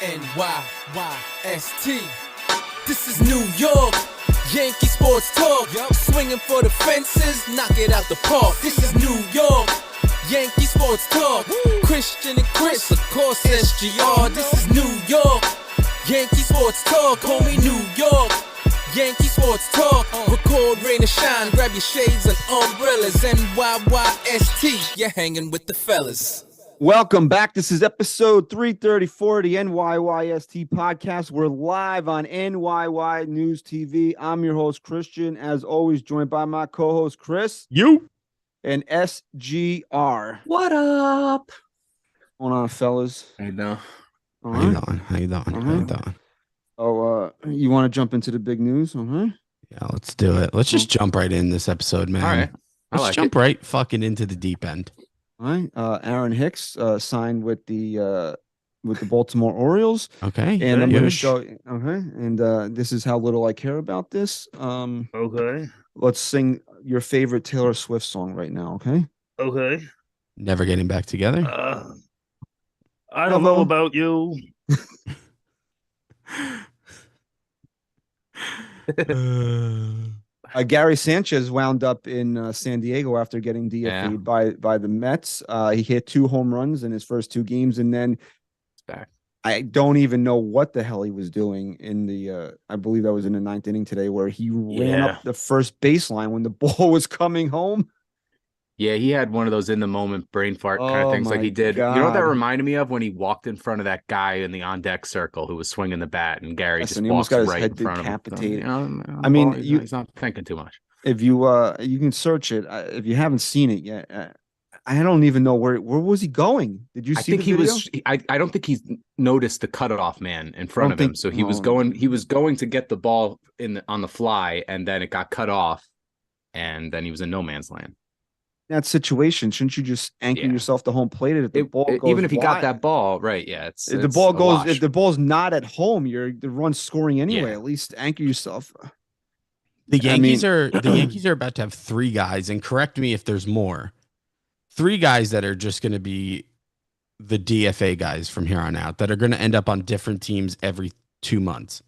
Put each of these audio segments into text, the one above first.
NYYST. This is New York, Yankee sports talk. Swinging for the fences, knock it out the park. This is New York, Yankee sports talk. Christian and Chris, of course SGR. This is New York, Yankee sports talk. Homie, New York, Yankee sports talk. Record, rain or shine, grab your shades and umbrellas. NYYST, you're hanging with the fellas. Welcome back. This is episode 334 of the NYYST podcast. We're live on NyynewsTV. I'm your host, Christian, as always, joined by my co-host, Chris. You. And SGR. What up? What's going on, fellas? How you doing? All How you right. doing? How you doing? How you doing? Oh, you want to jump into the big news? Okay. Yeah, let's do it. Let's just jump right in this episode, man. All right. Let's jump right fucking into the deep end. All right. Aaron Hicks signed with the Baltimore Orioles. Okay. And I'm going to Huge. show you. Okay. And this is how little I care about this. Okay. Let's sing your favorite Taylor Swift song right now. Okay. Okay. Never getting back together. I don't know about you. Gary Sanchez wound up in San Diego after getting DFA'd by the Mets. He hit 2 home runs in his first 2 games, and then It's back. I don't even know what the hell he was doing in the. I believe that was in the 9th inning today, where he ran Yeah. up the first baseline when the ball was coming home. Yeah, he had one of those in the moment brain fart kind of Oh things like my he did. You know what that God. reminded me of? When he walked in front of that guy in the on deck circle who was swinging the bat, and Gary Yes, just and he almost walks got his right head in front of him. decapitated. You know, I mean, he's not thinking too much. If you can search it if you haven't seen it yet. I don't even know where was he going. Did you I see think the he video? was. I don't think he's noticed the cutoff man in front don't of him. think- So he was no. going. He was going to get the ball on the fly, and then it got cut off, and then he was in no man's land. That situation, shouldn't you just anchor Yeah. yourself to home plate? If the ball goes Even if he got wide- that ball right, yeah, it's if the it's ball a goes, wash. if the ball's not at home, you're the run scoring anyway. Yeah. At least anchor yourself. The I Yankees mean- are about to have 3 guys, and correct me if there's more. 3 guys that are just going to be the DFA guys from here on out that are going to end up on different teams every 2 months.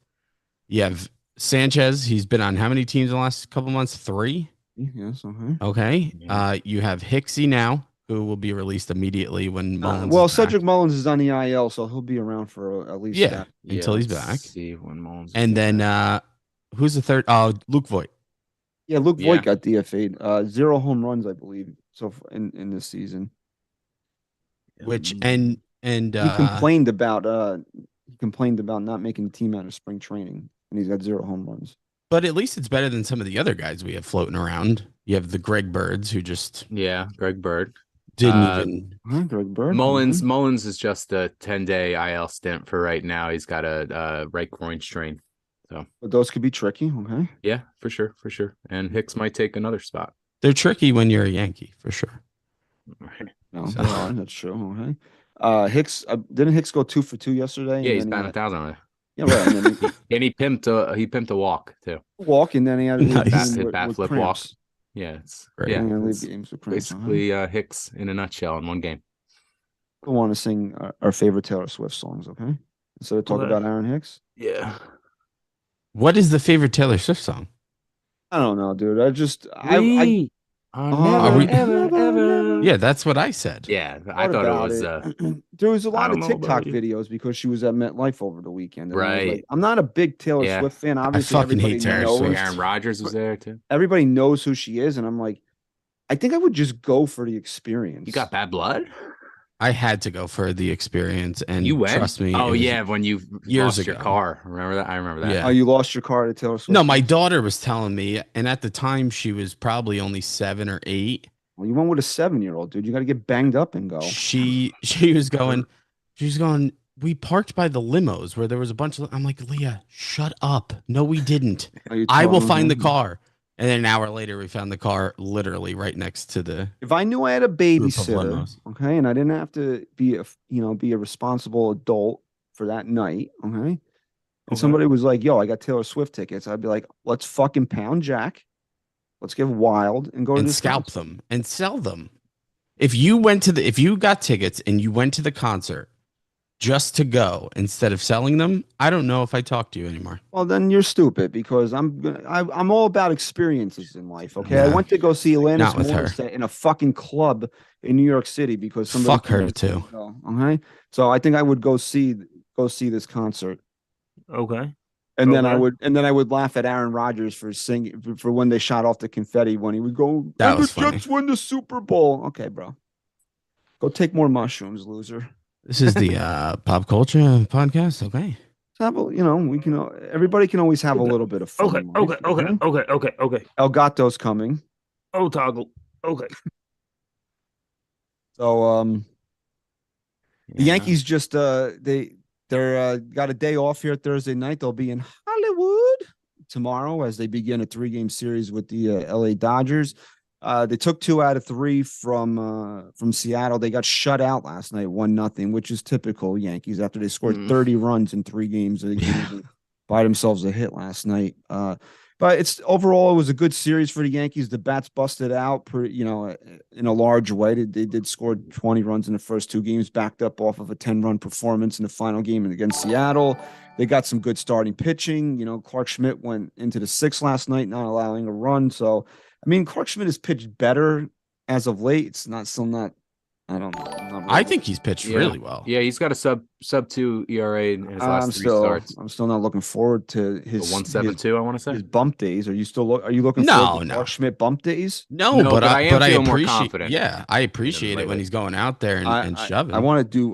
You have Sanchez. He's been on how many teams in the last couple months? 3. Yes. Okay. Okay. Yeah. You have Hicksy now, who will be released immediately when Mullins. Well, is back. Cedric Mullins is on the IL, so he'll be around for at least. Yeah, until he's let's back. See when Mullins is And then who's the third? Oh, Luke Voigt. Yeah, Luke Yeah. Voigt got DFA'd. 0 home runs, I believe, so in this season. back. Which and He complained about not making the team out of spring training, and he's got 0 home runs. but at least it's better than some of the other guys we have floating around. You have the Greg Birds who just yeah, Greg Bird. didn't Uh, even. Huh, Greg Bird. Mullins is just a 10-day IL stint for right now. He's got a right groin strain. But those could be tricky. Okay. Yeah, for sure. And Hicks might take another spot. They're tricky when you're a Yankee for sure. Right. No, So- they are, that's true. Okay. Hicks didn't Hicks go 2 for 2 yesterday? Yeah, And he's then batting 1,000 on it. Yeah, right. And then And he pimped a walk too. he walk, and then he had Nice. Hit bat flip walk. Yeah, it's Great. yeah. And he leave It's games with cramps. basically Hicks in a nutshell in one game. I want to sing our favorite Taylor Swift songs. Okay. Instead of talking Okay. about Aaron Hicks. Yeah. What is the favorite Taylor Swift song? I don't know, dude. I Are we- ever. Yeah, that's what I said. Yeah, thought I thought it about was. There was a lot of don't know about TikTok you. videos because she was at MetLife over the weekend. and I was Right. like, I'm not a big Taylor Yeah. Swift fan. Obviously, fucking hate everybody Taylor knows. Swift. Aaron Rodgers was there too. Everybody knows who she is, and I'm like, I think I would just go for the experience. You got bad blood. I had to go for the experience, and You went. trust me. Oh it was- yeah, when you years lost your ago. car. Remember that? I remember that. Yeah. Oh, you lost your car to Taylor Swift? No, my daughter was telling me, and at the time she was probably only 7 or 8. Well, you went with a 7-year-old, dude. You got to get banged up and go. She was going. We parked by the limos where there was a bunch of. I'm like, Leah, shut up. No, we didn't. Are you I will telling find the him? car. And then an hour later, we found the car literally right next to the. If I knew I had a babysitter, limos. okay, and I didn't have to be a responsible adult for that night, okay, and Okay. somebody was like, "Yo, I got Taylor Swift tickets," I'd be like, "Let's fucking pound Jack, let's get wild and go to And this scalp concert." them and sell them. If you got tickets and you went to the concert just to go instead of selling them, I don't know if I talk to you anymore. Well, then you're stupid because I'm all about experiences in life. Okay, I Nah, went to go see Alanis not with her. Morissette in a fucking club in New York City because somebody Fuck her told me too. to go. Okay, so I think I would go see this concert, Okay. and then Okay. I would laugh at Aaron Rodgers for singing for when they shot off the confetti when he would go. That And was the funny. Jets win the Super Bowl. Okay, bro, go take more mushrooms, loser. This is the pop culture podcast. Okay. We can. Everybody can always have a little bit of fun. Okay. in life, Okay. Elgato's coming. Oh, toggle. Okay. So the Yeah. Yankees just they're got a day off here Thursday night. They'll be in Hollywood tomorrow as they begin a 3-game series with the LA Dodgers. They took 2 out of 3 from Seattle. They got shut out last night, 1-0, which is typical Yankees after they scored 30 runs in 3 games. They couldn't buy themselves a hit last night. But it was a good series for the Yankees. The bats busted out, in a large way. They did score 20 runs in the first 2 games, backed up off of a 10-run performance in the final game against Seattle. They got some good starting pitching. Clark Schmidt went into the 6th last night, not allowing a run. So, I mean, Clark Schmidt has pitched better as of late. It's still not. I don't know. I think he's pitched really well. Yeah, he's got a sub 2 ERA in his last 3 starts. I'm still not looking forward to his 1.72. I want to say his bump days. Are you looking No, forward to no. Clark Schmidt bump days? No, No, but but I am feeling more appreciate. confident Yeah, I appreciate it when he's going out there and shoving. I want to do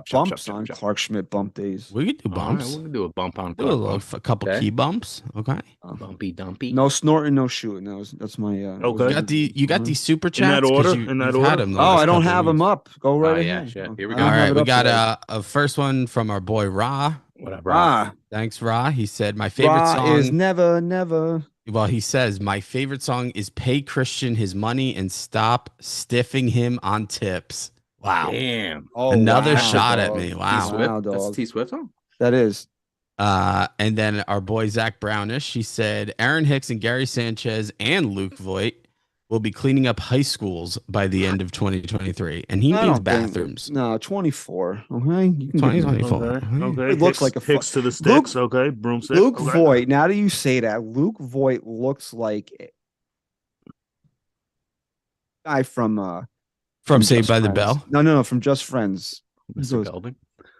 Chop, bumps chop, on chop. Clark Schmidt bump days. We could do All right, bumps. we can do a bump on Do a couple Okay. key bumps. Okay. Bumpy dumpy. No snorting, no shooting. That's my. Okay. You got these super In chats. that 'Cause order? You, In that you've order? had them the Oh, last I don't couple have weeks. them up. Go right Oh, yeah, ahead. shit. Here we I go. don't All have right, it we up got today. a first one from our boy Ra. Whatever. Thanks, Ra. He said my favorite Ra song is never. Well, he says my favorite song is "Pay Christian His Money and Stop Stiffing Him on Tips." Wow, Damn. Oh, another wow, shot at dog. me. T Wow. Swift. Wow, That's dog. T Swift song. That is. And then our boy Zach Brownish, he said Aaron Hicks and Gary Sanchez and Luke Voigt will be cleaning up high schools by the end of 2023, and he I means don't think- bathrooms. No, 24. Okay, you can 2024. Okay. It looks like a Hicks to the sticks. Okay. Broomstick. Luke okay. Voigt. Now that you say that, Luke Voigt looks like a guy from Saved Just by the Friends. Bell. No, from Just Friends. He Mr. goes, Belding.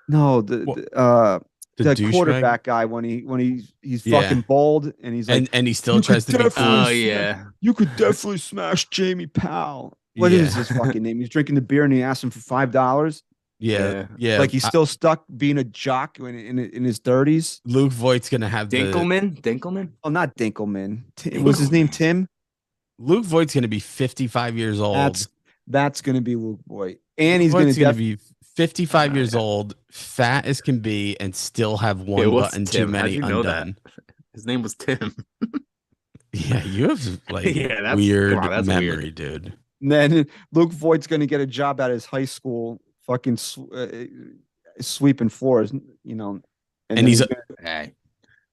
no, The the douchebag? quarterback guy when he's Yeah. fucking bald and he's like, And he still "You tries could to be cool. definitely Oh yeah. you could definitely smash Jamie Powell. What is Yeah. his fucking name? He's drinking the beer and he asked him for $5. Yeah. Like he's still stuck being a jock in his 30s. Luke Voigt's gonna have Dinkelman. Oh, not Dinkelman. Was his name Tim? Luke Voigt's gonna be 55 years old. That's gonna be Luke Voigt, and Luke he's gonna, Voigt's gonna be 55 years old, fat as can be, and still have one It was button too Tim. How'd many you know that? undone. His name was Tim. Yeah, you have like Yeah, that's- weird come on, that's memory, weird. dude. And then Luke Voigt's gonna get a job at his high school, fucking sweeping floors, and And he's Hey,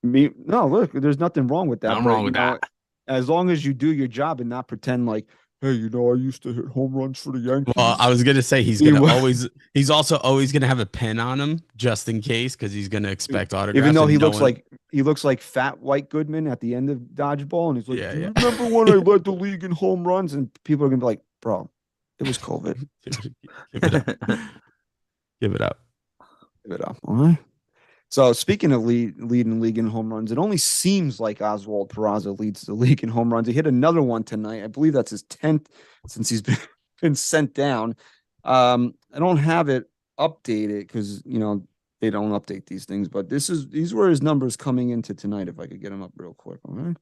no, look, there's nothing wrong with that. nothing but, wrong with that. As long as you do your job and not pretend like, hey, I used to hit home runs for the Yankees. well, I was gonna say he's He gonna was- he's also always gonna have a pen on him just in case because he's gonna expect autographs. Even though and he looks like fat White Goodman at the end of Dodgeball, and he's like, Yeah, "Do you yeah. remember when I led the league in home runs?" And people are gonna be like, "Bro, it was COVID." give it up. Give it up. Give it up. All right. So speaking of leading league in home runs, it only seems like Oswald Peraza leads the league in home runs. He hit another one tonight. I believe that's his 10th since he's been sent down. I don't have it updated because they don't update these things, but these were his numbers coming into tonight. If I could get them up real quick. All right.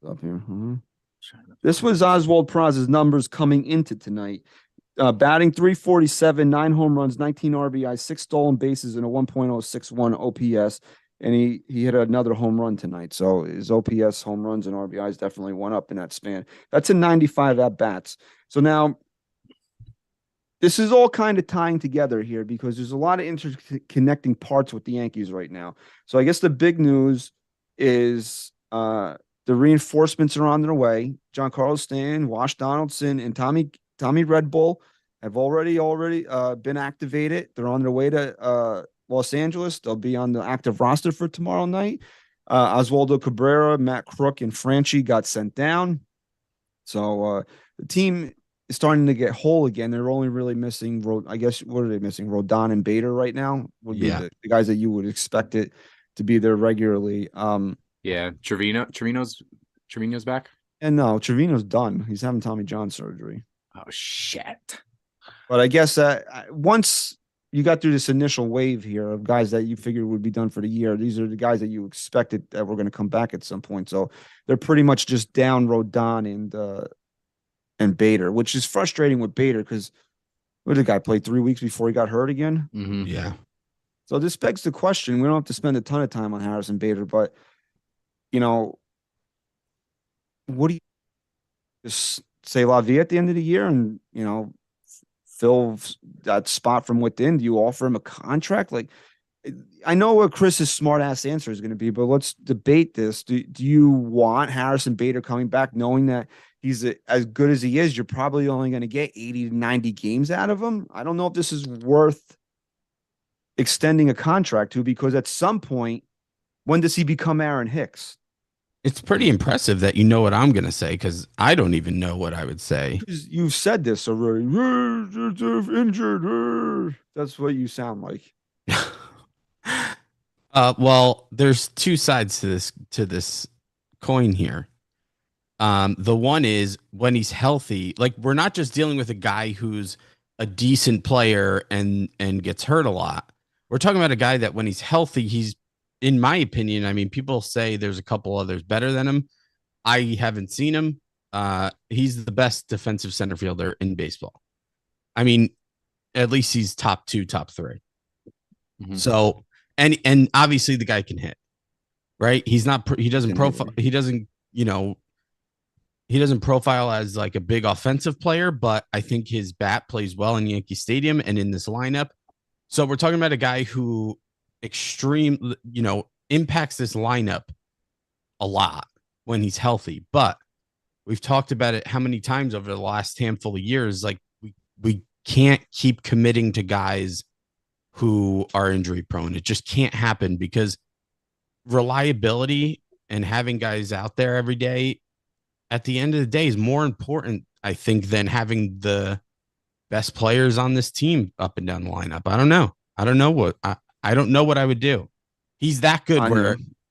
Up here. This was Oswald Peraza's numbers coming into tonight. Batting 347, 9 home runs, 19 RBIs, 6 stolen bases, and a 1.061 OPS. And he hit another home run tonight. So his OPS, home runs, and RBIs definitely went up in that span. That's in 95 at bats. So now this is all kind of tying together here because there's a lot of interconnecting parts with the Yankees right now. So I guess the big news is the reinforcements are on their way. Giancarlo Stanton, Wash Donaldson, and Tommy Red Bull have already been activated. They're on their way to Los Angeles. They'll be on the active roster for tomorrow night. Oswaldo Cabrera, Matt Crook, and Franchi got sent down. So the team is starting to get whole again. They're only really missing, I guess, what are they missing? Rodon and Bader right now would be the guys that you would expect it to be there regularly. Yeah, Trevino's back. And no, Trevino's done. He's having Tommy John surgery. Oh shit! But I guess once you got through this initial wave here of guys that you figured would be done for the year, these are the guys that you expected that were going to come back at some point. So they're pretty much just down Rodon and Bader, which is frustrating with Bader because what did the guy play 3 weeks before he got hurt again? Mm-hmm. Yeah. So this begs the question. We don't have to spend a ton of time on Harrison Bader, but what do you just say la vie at the end of the year and fill that spot from within? Do you offer him a contract? Like, I know what Chris's smart ass answer is going to be, but let's debate this. Do you want Harrison Bader coming back knowing that he's as good as he is? You're probably only going to get 80 to 90 games out of him. I don't know if this is worth extending a contract to, because at some point, when does he become Aaron Hicks? It's pretty impressive that you know what I'm going to say, because I don't even know what I would say. You've said this already. Injured. That's what you sound like. Well, there's two sides to this coin here. The one is when he's healthy. Like, we're not just dealing with a guy who's a decent player and gets hurt a lot. We're talking about a guy that when he's healthy, he's, in my opinion, I mean, people say there's a couple others better than him. I haven't seen him. He's the best defensive center fielder in baseball. I mean, at least he's top 2, top 3. Mm-hmm. So, and obviously the guy can hit, right? He doesn't profile as like a big offensive player, but I think his bat plays well in Yankee Stadium and in this lineup. So we're talking about a guy who impacts this lineup a lot when he's healthy. But we've talked about it how many times over the last handful of years. Like, we can't keep committing to guys who are injury prone. It just can't happen, because reliability and having guys out there every day at the end of the day is more important, I think, than having the best players on this team up and down the lineup. I don't know what I would do. He's that good.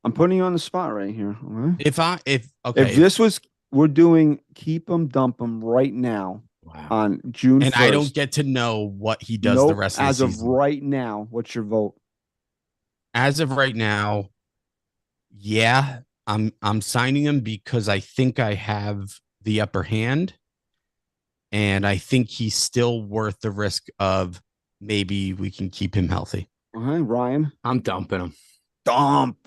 I'm putting you on the spot right here. Right? If this was, we're doing keep him, dump him right now. Wow. On June 1st. And I don't get to know what he does the rest of the season. As of right now, what's your vote? As of right now, yeah, I'm signing him because I think I have the upper hand, and I think he's still worth the risk of maybe we can keep him healthy. All right, Ryan. I'm dumping him. Dump.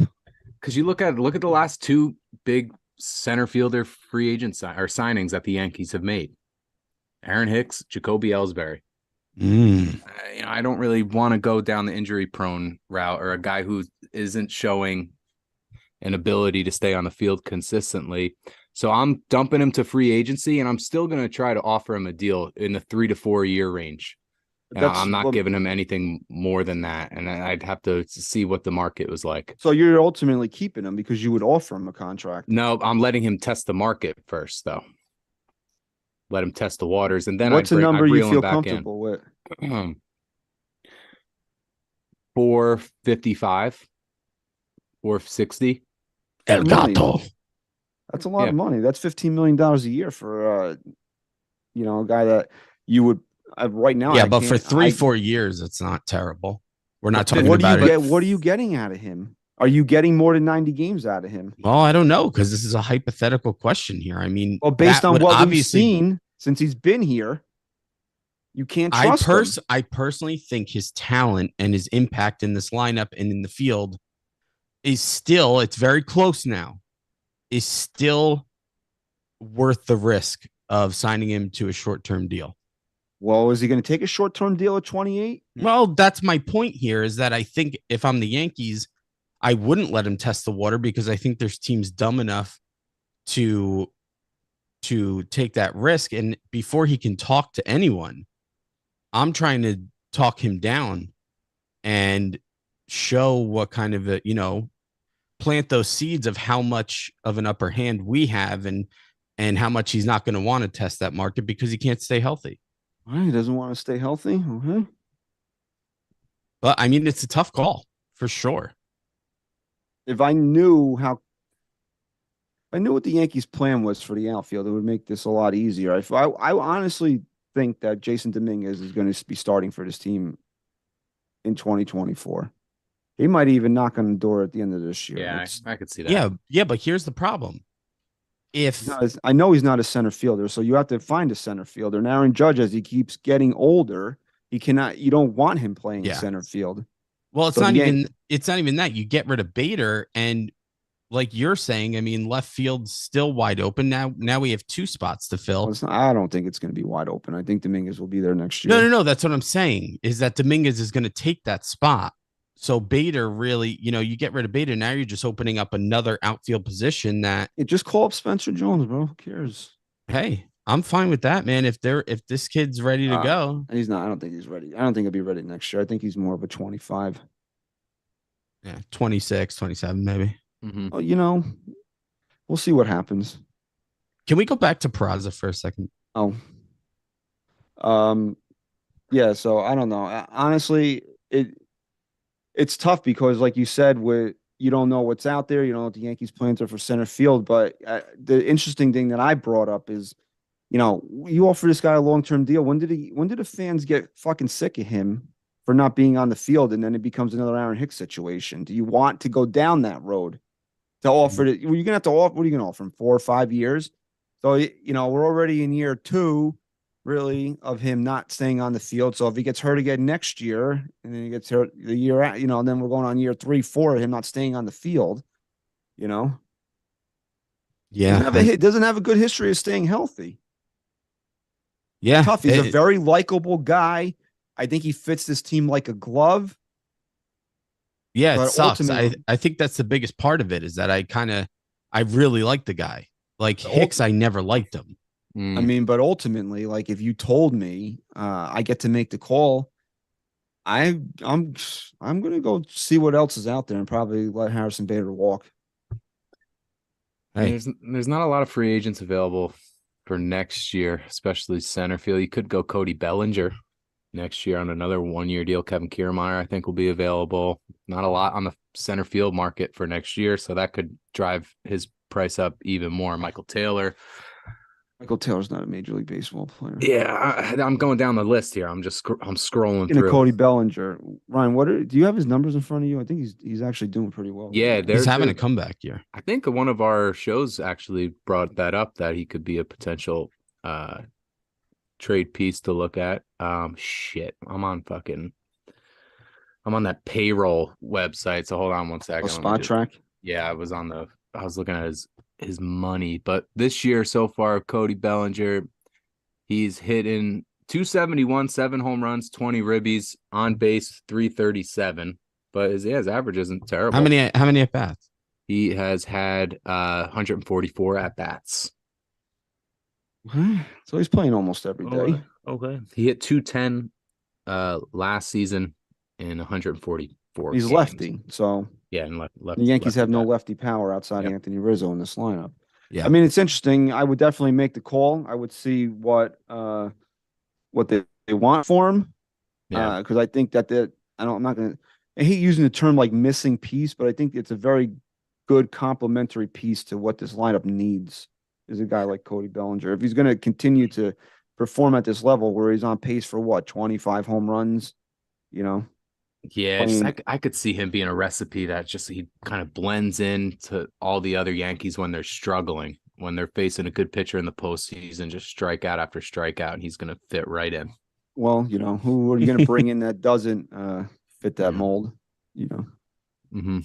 Because you look at the last 2 big center fielder free agent signings that the Yankees have made. Aaron Hicks, Jacoby Ellsbury. I don't really want to go down the injury prone route, or a guy who isn't showing an ability to stay on the field consistently. So I'm dumping him to free agency, and I'm still going to try to offer him a deal in the 3 to 4 year range. And I'm not giving him anything more than that. And I'd have to see what the market was like. So you're ultimately keeping him because you would offer him a contract. No, I'm letting him test the market first, though. Let him test the waters, and then what's a number you feel comfortable with? 455, 460. El Gato. That's a lot of money. That's $15 million a year for a guy that you would right now. Yeah, but for 4 years, it's not terrible. We're not talking about it. What are you getting out of him? Are you getting more than 90 games out of him? Well, I don't know, because this is a hypothetical question here. I mean, based on what we've seen since he's been here, you can't trust him. I personally think his talent and his impact in this lineup and in the field is still, it's very close now, is still worth the risk of signing him to a short-term deal. Well, is he going to take a short-term deal at 28? Well, that's my point here, is that I think if I'm the Yankees, I wouldn't let him test the water, because I think there's teams dumb enough to take that risk. And before he can talk to anyone, I'm trying to talk him down and show what kind of plant those seeds of how much of an upper hand we have and how much he's not going to want to test that market because he can't stay healthy. He doesn't want to stay healthy. Okay. But I mean, it's a tough call for sure. If I knew what the Yankees' plan was for the outfield, it would make this a lot easier. I honestly think that Jason Dominguez is going to be starting for this team in 2024. He might even knock on the door at the end of this year. Yeah, I could see that. Yeah, but here's the problem. I know he's not a center fielder, so you have to find a center fielder. And Aaron Judge, as he keeps getting older, you don't want him playing center field. Well, it's not even that. You get rid of Bader, and like you're saying, I mean, left field's still wide open. Now we have 2 spots to fill. Well, I don't think it's going to be wide open. I think Dominguez will be there next year. No. That's what I'm saying, is that Dominguez is going to take that spot. So Bader really, you get rid of Bader. Now you're just opening up another outfield position that. Just call up Spencer Jones, bro. Who cares? Hey, I'm fine with that, man. If this kid's ready to go. He's not. I don't think he's ready. I don't think he'll be ready next year. I think he's more of a 25. Yeah, 26, 27, maybe. Mm-hmm. Well, we'll see what happens. Can we go back to Peraza for a second? Oh. Yeah, so I don't know. Honestly, it's tough because, like you said, you don't know what's out there. You don't know what the Yankees' plans are for center field. But the interesting thing that I brought up is, you offer this guy a long-term deal. When did the fans get fucking sick of him for not being on the field, and then it becomes another Aaron Hicks situation? Do you want to go down that road to offer it? You're gonna have to offer. What are you gonna offer him? 4 or 5 years? So we're already in year 2. Really, of him not staying on the field. So if he gets hurt again next year, and then he gets hurt the year out, and then we're going on year 3, 4 of him not staying on the field. Yeah, Doesn't have a good history of staying healthy. Yeah, Tough. He's a very likable guy. I think he fits this team like a glove. Yeah, But it sucks. I think that's the biggest part of it, is that I really like the guy. Like Hicks, I never liked him. I mean, but ultimately, like, if you told me I get to make the call, I'm gonna go see what else is out there and probably let Harrison Bader walk. Hey. There's not a lot of free agents available for next year, especially center field. You could go Cody Bellinger next year on another 1-year deal. Kevin Kiermaier, I think, will be available. Not a lot on the center field market for next year, so that could drive his price up even more. Michael Taylor's not a Major League Baseball player. Yeah, I'm going down the list here. I'm scrolling through. Cody Bellinger. Ryan, do you have his numbers in front of you? I think he's actually doing pretty well. Yeah, he's having a comeback year. I think one of our shows actually brought that up, that he could be a potential trade piece to look at. Shit, I'm on that payroll website. So hold on one second. Spot Track. Yeah, I was looking at his money, but this year so far, Cody Bellinger, he's hitting 271, 7 home runs, 20 ribbies, on base 337, but his average isn't terrible. How many at bats? He has had 144 at bats. So he's playing almost every day. Okay. He hit 210 last season in 144. He's games. Lefty, so yeah, and the Yankees have no bat. lefty power outside Anthony Rizzo in this lineup. Yeah, I mean, it's interesting. I would definitely make the call. I would see what they want for him. Yeah, because I think that I'm not gonna. I hate using the term like missing piece, but I think it's a very good complementary piece to what this lineup needs. Is a guy like Cody Bellinger. If he's going to continue to perform at this level, where he's on pace for 25 home runs, Yeah, I could see him being a recipe that just he kind of blends into all the other Yankees when they're struggling, when they're facing a good pitcher in the postseason, just strikeout after strikeout, and he's going to fit right in. Well, who are you going to bring in that doesn't fit that mold? Mm-hmm.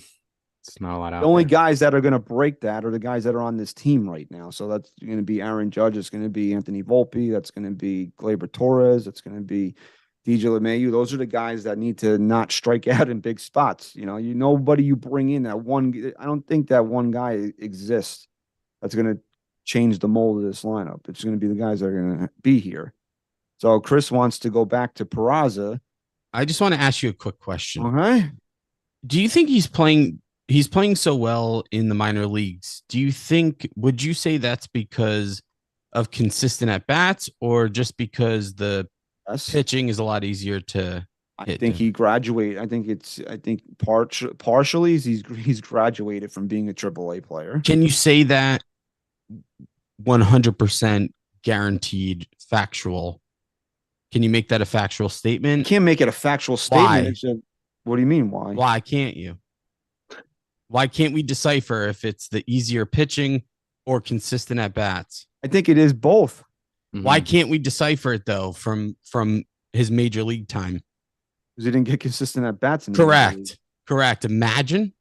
It's not a lot out. The only there. guys that are going to break that are the guys that are on this team right now. So that's going to be Aaron Judge. It's going to be Anthony Volpe. That's going to be Gleyber Torres. That's going to be DJ LeMahieu. Those are the guys that need to not strike out in big spots. Nobody you bring in that one. I don't think that one guy exists that's going to change the mold of this lineup. It's going to be the guys that are going to be here. So Chris wants to go back to Peraza. I just want to ask you a quick question. Okay. Do you think he's playing so well in the minor leagues? Would you say that's because of consistent at bats or just because the Yes. pitching is a lot easier to I hit think than? he graduated. I think partially he's graduated from being a AAA player. Can you say that 100% guaranteed factual? Can you make that a factual You statement? can't make it a factual statement. Why? It's what do you mean? Why? Why can't you? Why can't we decipher if it's the easier pitching or consistent at bats? I think it is both. Why can't we decipher it though from his major league time? Because he didn't get consistent at bats. In the major league. Correct. Imagine.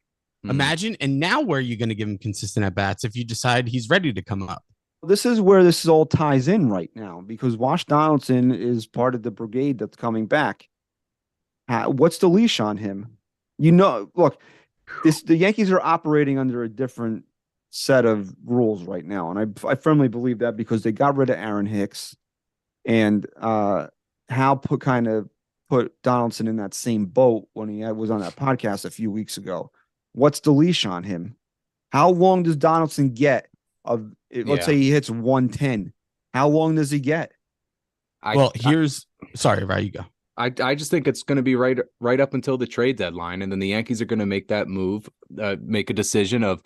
Mhm. Imagine. And now where are you going to give him consistent at bats if you decide he's ready to come up? This is where this all ties in right now because Wash Donaldson is part of the brigade that's coming back. What's the leash on him? Look, the Yankees are operating under a different set of rules right now, and I firmly believe that because they got rid of Aaron Hicks, and Hal put Donaldson in that same boat when he was on that podcast a few weeks ago. What's the leash on him? How long does Donaldson get? Let's say he hits 110. How long does he get? Sorry, right, you go. I just think it's going to be right up until the trade deadline, and then the Yankees are going to make that move, make a decision of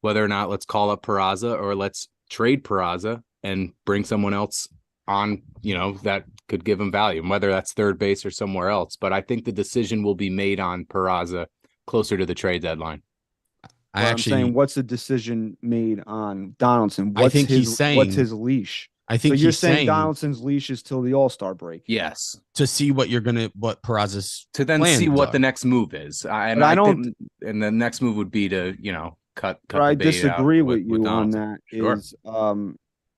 whether or not let's call up Peraza or let's trade Peraza and bring someone else on, that could give him value, whether that's third base or somewhere else. But I think the decision will be made on Peraza closer to the trade deadline. I'm saying, what's the decision made on Donaldson? What's his leash? I think so you're saying Donaldson's leash is till the All-Star break. Yes, to see what Peraza's to then see what the next move is, and the next move would be to cut. I disagree with you on that. Sure.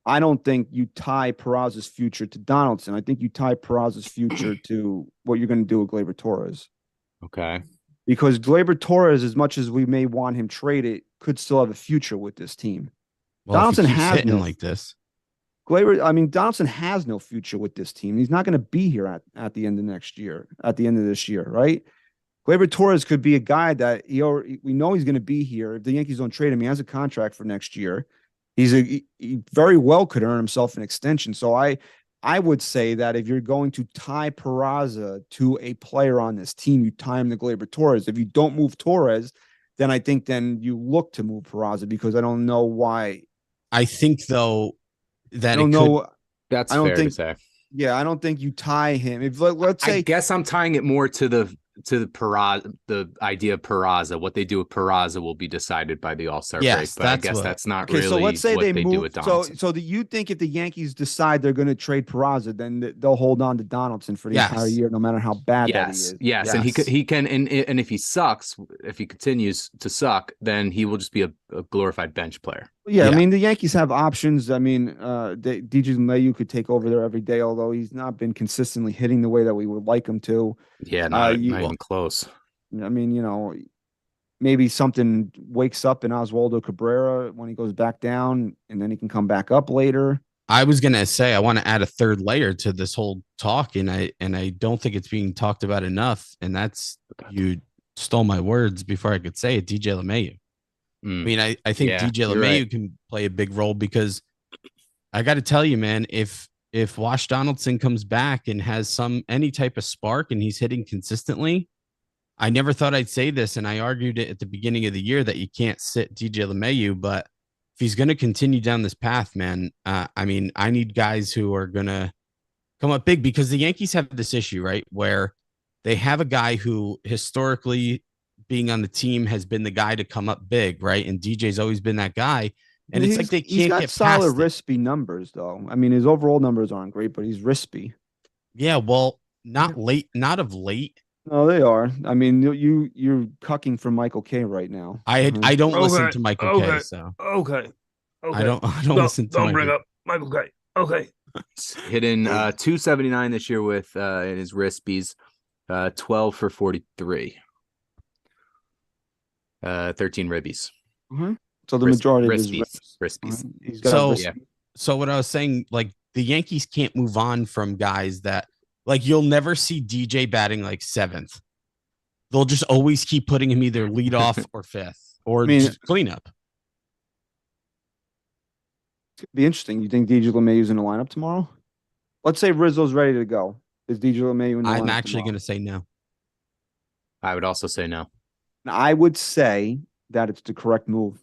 I don't think you tie Peraza's future to Donaldson. I think you tie Peraza's future to what you're going to do with Gleyber Torres. Okay. Because Gleyber Torres, as much as we may want him traded, could still have a future with this team. Well, Donaldson has hitting like this. Donaldson has no future with this team. He's not going to be here at the end of next year, at the end of this year, right? Gleyber Torres could be a guy that we know he's going to be here. If the Yankees don't trade him, he has a contract for next year. He very well could earn himself an extension. So I would say that if you're going to tie Peraza to a player on this team, you tie him to Gleyber Torres. If you don't move Torres, then I think you look to move Peraza because I don't know why. I think though that I don't know. That's fair to say. Yeah, I don't think you tie him. If let's say, I guess I'm tying it more to the Peraza, the idea of Peraza. What they do with Peraza will be decided by the All-Star break. But I guess that's not really. So let's say what they do with Donaldson. So do you think if the Yankees decide they're going to trade Peraza, then they'll hold on to Donaldson for the entire year, no matter how bad that he is? Yes, and he can, and if he sucks, if he continues to suck, then he will just be a glorified bench player. Yeah, I mean, the Yankees have options. I mean, DJ LeMahieu could take over there every day, although he's not been consistently hitting the way that we would like him to. Yeah, not even close. I mean, maybe something wakes up in Oswaldo Cabrera when he goes back down, and then he can come back up later. I was gonna say I want to add a third layer to this whole talk, and I don't think it's being talked about enough. And that's, you stole my words before I could say it, DJ LeMahieu. I mean, I think DJ LeMahieu can play a big role because I got to tell you, man, if Wash Donaldson comes back and has any type of spark and he's hitting consistently, I never thought I'd say this, and I argued it at the beginning of the year that you can't sit DJ LeMahieu, but if he's going to continue down this path, man, I mean, I need guys who are going to come up big because the Yankees have this issue, right, where they have a guy who historically being on the team has been the guy to come up big, right? And DJ's always been that guy. And it's like they can't get solid past Rispy numbers, though. I mean, his overall numbers aren't great, but he's Rispy. Yeah, well, not of late. No, they are. I mean, you're cucking for Michael K right now. I don't listen to Michael K. So okay. I don't listen to. Don't bring up Michael K. Okay. Hitting 279 this year with in his Rispies, 12 for 43. 13 ribbies. Mm-hmm. So the majority of his Rispies. so what I was saying, like the Yankees can't move on from guys that, like, you'll never see DJ batting like 7th. They'll just always keep putting him either lead off or 5th or just cleanup. It'd be interesting. You think DJ LeMahieu's in the lineup tomorrow? Let's say Rizzo's ready to go. Is DJ LeMahieu in the lineup? I'm actually going to say no. I would also say no. I would say that it's the correct move.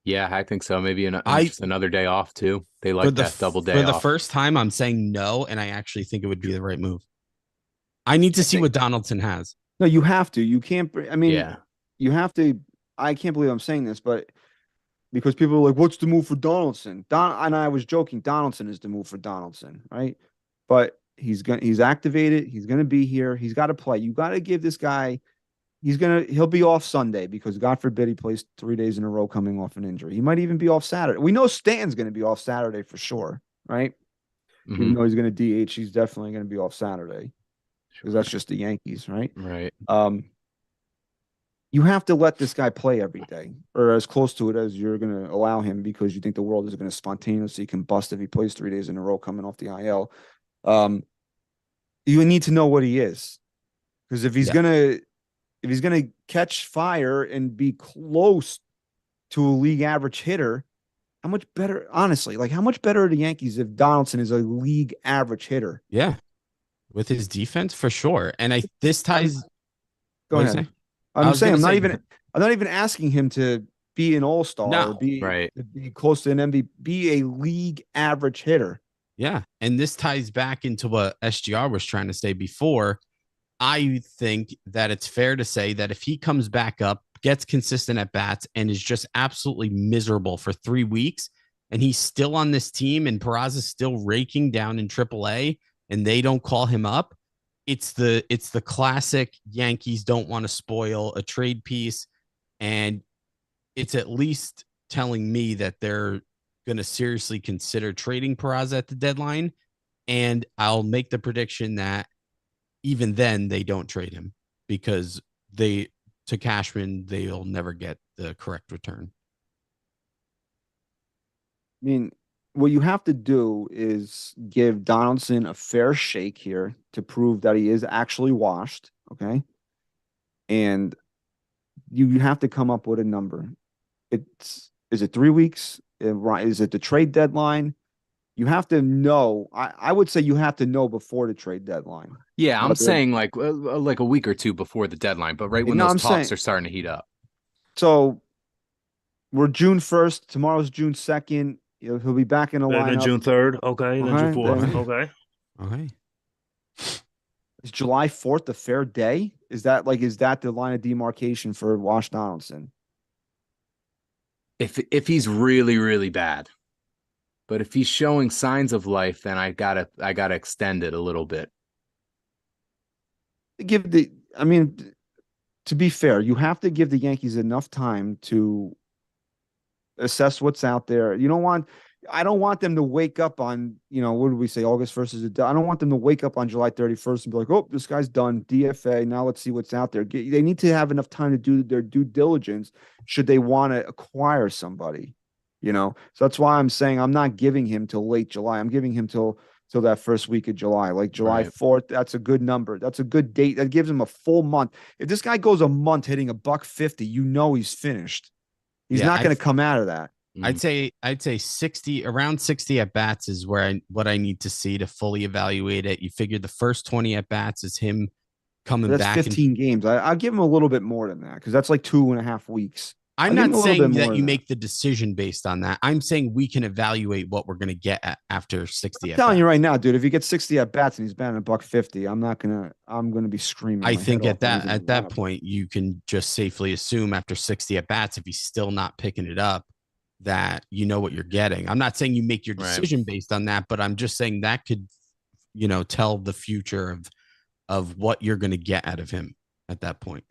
Yeah, I think so. Maybe just another day off too. They like that double day off. For the first time, I'm saying no, and I actually think it would be the right move. I need to see what Donaldson has. No, you have to. You can't. I mean, yeah, you have to. I can't believe I'm saying this, but because people are like, "What's the move for Donaldson?" And I was joking. Donaldson is the move for Donaldson, right? But he's activated. He's gonna be here. He's got to play. You got to give this guy. He'll be off Sunday because God forbid he plays 3 days in a row coming off an injury. He might even be off Saturday. We know Stanton's going to be off Saturday for sure, right? mm-hmm. Even though he's going to DH, he's definitely going to be off Saturday because that's just the Yankees, right? Right. You have to let this guy play every day or as close to it as you're going to allow him because you think the world is going to spontaneously combust if he plays 3 days in a row coming off the IL. You need to know what he is because if he's going to catch fire and be close to a league average hitter, how much better, honestly, like how much better are the Yankees if Donaldson is a league average hitter? Yeah. With his defense, for sure. And this ties. Go ahead. I'm not even asking him to be an all-star or be close to an MVP, be a league average hitter. Yeah. And this ties back into what SGR was trying to say before. I think that it's fair to say that if he comes back up, gets consistent at bats, and is just absolutely miserable for 3 weeks, and he's still on this team, and Peraza's still raking down in AAA, and they don't call him up, it's the classic Yankees don't want to spoil a trade piece, and it's at least telling me that they're going to seriously consider trading Peraza at the deadline, and I'll make the prediction that even then they don't trade him because to Cashman, they'll never get the correct return. I mean, what you have to do is give Donaldson a fair shake here to prove that he is actually washed. Okay. And you have to come up with a number. Is it 3 weeks? Is it the trade deadline? You have to know. I would say you have to know before the trade deadline. Yeah, I'm saying like a week or two before the deadline, but right when those talks are starting to heat up. So we're June 1st. Tomorrow's June 2nd. He'll be back in the lineup. Then June 3rd. Okay. Then June 4th. Okay. Okay. Is July 4th a fair day? Is that the line of demarcation for Wash Donaldson? If he's really, really bad. But if he's showing signs of life, then I gotta extend it a little bit. To be fair, you have to give the Yankees enough time to assess what's out there. I don't want them to wake up on, what did we say, August 1st I don't want them to wake up on July 31st and be like, oh, this guy's done, DFA, now let's see what's out there. They need to have enough time to do their due diligence should they want to acquire somebody. So that's why I'm saying I'm not giving him till late July. I'm giving him till that first week of July, like July 4th. That's a good number. That's a good date. That gives him a full month. If this guy goes a month hitting $150, he's finished. He's not going to come out of that. I'd say 60, around 60 at bats is what I need to see to fully evaluate it. You figure the first 20 at bats is him coming back. That's 15 games. I'll give him a little bit more than that because that's like 2.5 weeks. I'm not saying that you make the decision based on that. I'm saying we can evaluate what we're going to get after 60. I'm telling you right now, dude, if he gets 60 at bats and he's batting $150, I'm going to be screaming. I think at that point, you can just safely assume after 60 at bats, if he's still not picking it up, that you know what you're getting. I'm not saying you make your decision based on that, but I'm just saying that could, tell the future of what you're going to get out of him at that point.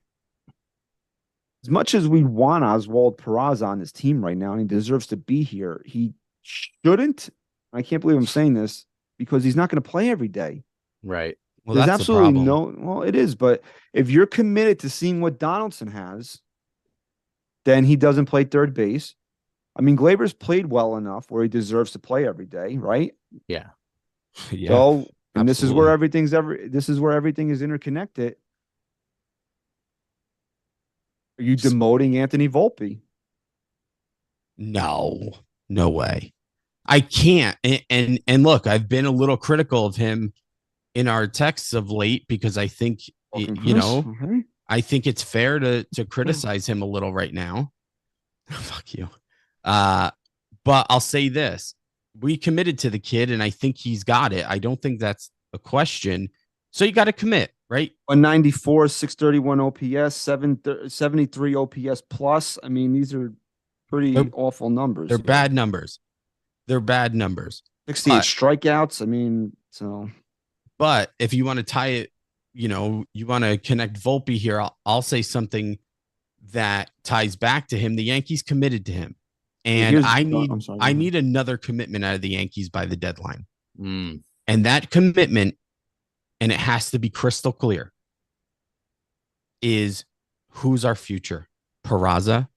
As much as we want Oswald Peraza on this team right now, and he deserves to be here, he shouldn't. I can't believe I'm saying this because he's not going to play every day. Right. Well, there's that's absolutely well, it is. But if you're committed to seeing what Donaldson has, then he doesn't play third base. I mean, Glaber's played well enough where he deserves to play every day, right? Yeah. Yeah. So, and this is where absolutely. everything is interconnected. Are you S- demoting Anthony Volpe? No, no way. I can't. And look, I've been a little critical of him in our texts of late because I think Welcome, you Chris. know, Okay. I think it's fair to criticize him a little right now. Fuck you. Uh, but I'll say this. We committed to the kid and I think he's got it. I don't think that's a question. So you got to commit, right? 194, 631 OPS, 73 OPS plus. I mean, these are pretty They're, awful numbers they're here. bad numbers. They're bad numbers. 68 strikeouts. I mean, so. But if you want to tie it, you want to connect Volpe here, I'll say something that ties back to him. The Yankees committed to him. And I'm sorry. I need another commitment out of the Yankees by the deadline. Mm. And that commitment, and it has to be crystal clear, is who's our future, Peraza